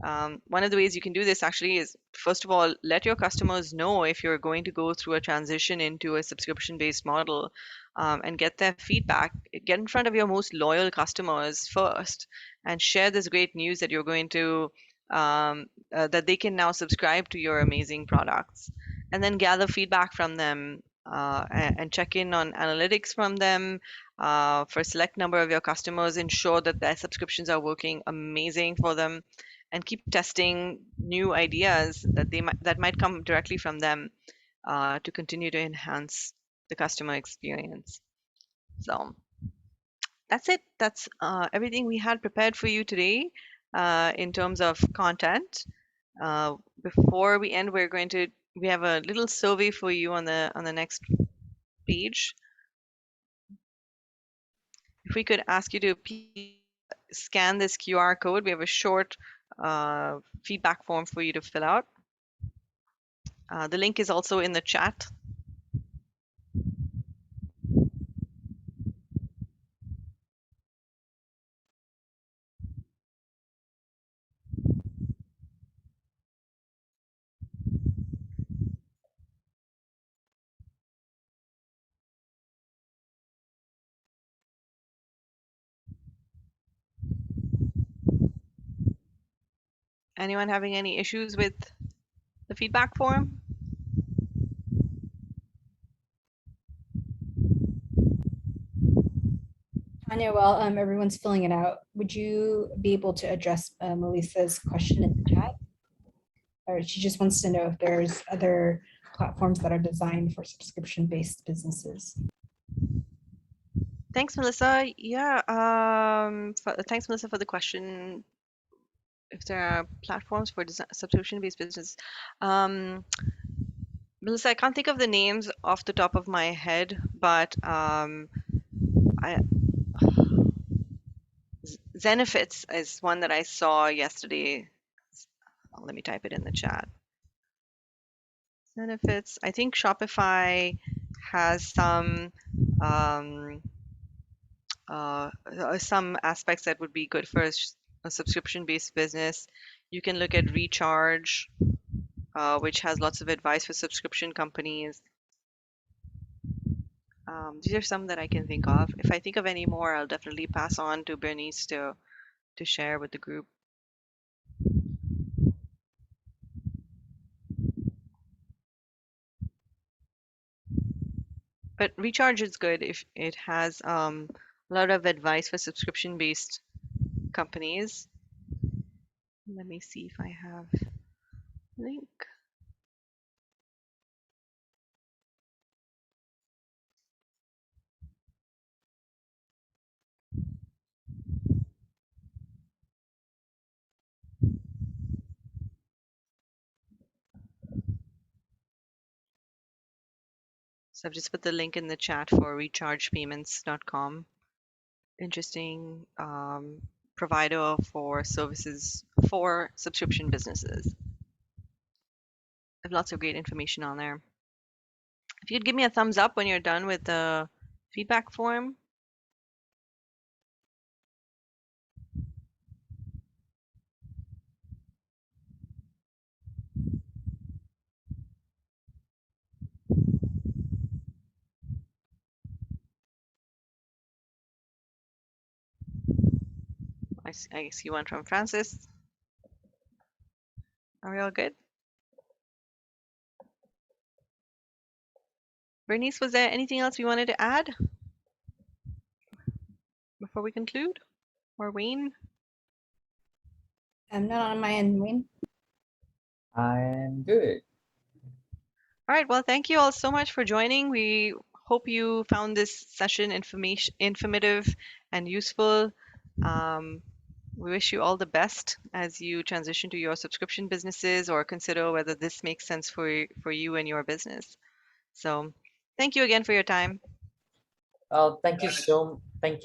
One of the ways you can do this actually is, first of all, let your customers know if you're going to go through a transition into a subscription-based model, and get their feedback. Get in front of your most loyal customers first and share this great news that you're going to, that they can now subscribe to your amazing products. And then gather feedback from them, and check in on analytics from them. For a select number of your customers, ensure that their subscriptions are working amazing for them, and keep testing new ideas that might come directly from them, to continue to enhance the customer experience. So that's it. That's everything we had prepared for you today, in terms of content. Before we end, we have a little survey for you on the next page. If we could ask you to scan this QR code, we have a short feedback form for you to fill out. The link is also in the chat. Anyone having any issues with the feedback form? Tanya, while everyone's filling it out, would you be able to address Melissa's question in the chat? Or she just wants to know if there's other platforms that are designed for subscription-based businesses. Thanks, Melissa. Yeah, thanks, Melissa, for the question. If there are platforms for subscription-based business, Melissa, I can't think of the names off the top of my head, but Zenefits is one that I saw yesterday. Let me type it in the chat. Zenefits. I think Shopify has some aspects that would be good for a subscription-based business. You can look at Recharge, which has lots of advice for subscription companies. These are some that I can think of. If I think of any more, I'll definitely pass on to Bernice to share with the group. But Recharge is good if it has a lot of advice for subscription-based companies. Let me see if I have a link. So I've just put the link in the chat for rechargepayments.com. Interesting provider for services for subscription businesses. I have lots of great information on there. If you could give me a thumbs up when you're done with the feedback form. I see one from Francis. Are we all good? Bernice, was there anything else we wanted to add before we conclude? Or Wayne? I'm not on my end, Wayne. I'm good. All right, well, thank you all so much for joining. We hope you found this session informative and useful. We wish you all the best as you transition to your subscription businesses or consider whether this makes sense for you and your business. So thank you again for your time. Thank you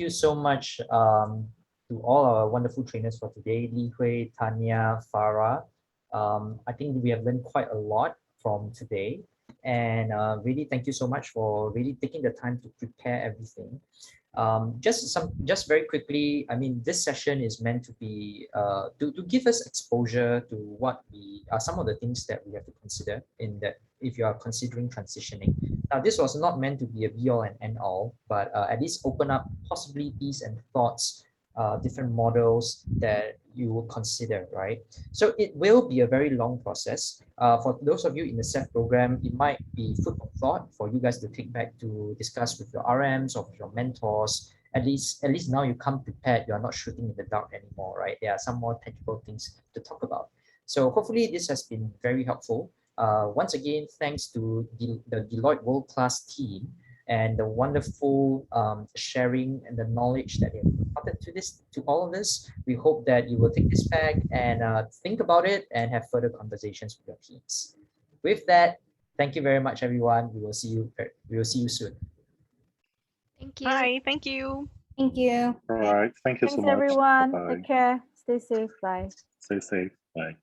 so much to all our wonderful trainers for today, Li Hui, Tanya, Farah. I think we have learned quite a lot from today. and really thank you so much for really taking the time to prepare everything. Just very quickly, I mean, this session is meant to be to give us exposure to what we are, some of the things that we have to consider in that if you are considering transitioning. Now, this was not meant to be a be all and end all, but at least open up possibilities and thoughts, different models that you will consider, right? So it will be a very long process. For those of you in the Sept program, it might be food for thought for you guys to take back to discuss with your RMs or with your mentors. At least now you come prepared. You are not shooting in the dark anymore, right? There are some more tangible things to talk about. So hopefully this has been very helpful. Once again, thanks to the Deloitte world-class team and the wonderful sharing and the knowledge that they have imparted to all of us. We hope that you will take this back and think about it and have further conversations with your teams. With that, thank you very much, everyone. We will see you soon. Thank you. Bye. Thank you. Thank you. All right. Thank you so Thanks, much. everyone. Bye-bye. Take care. Stay safe. Bye. Stay safe. Bye.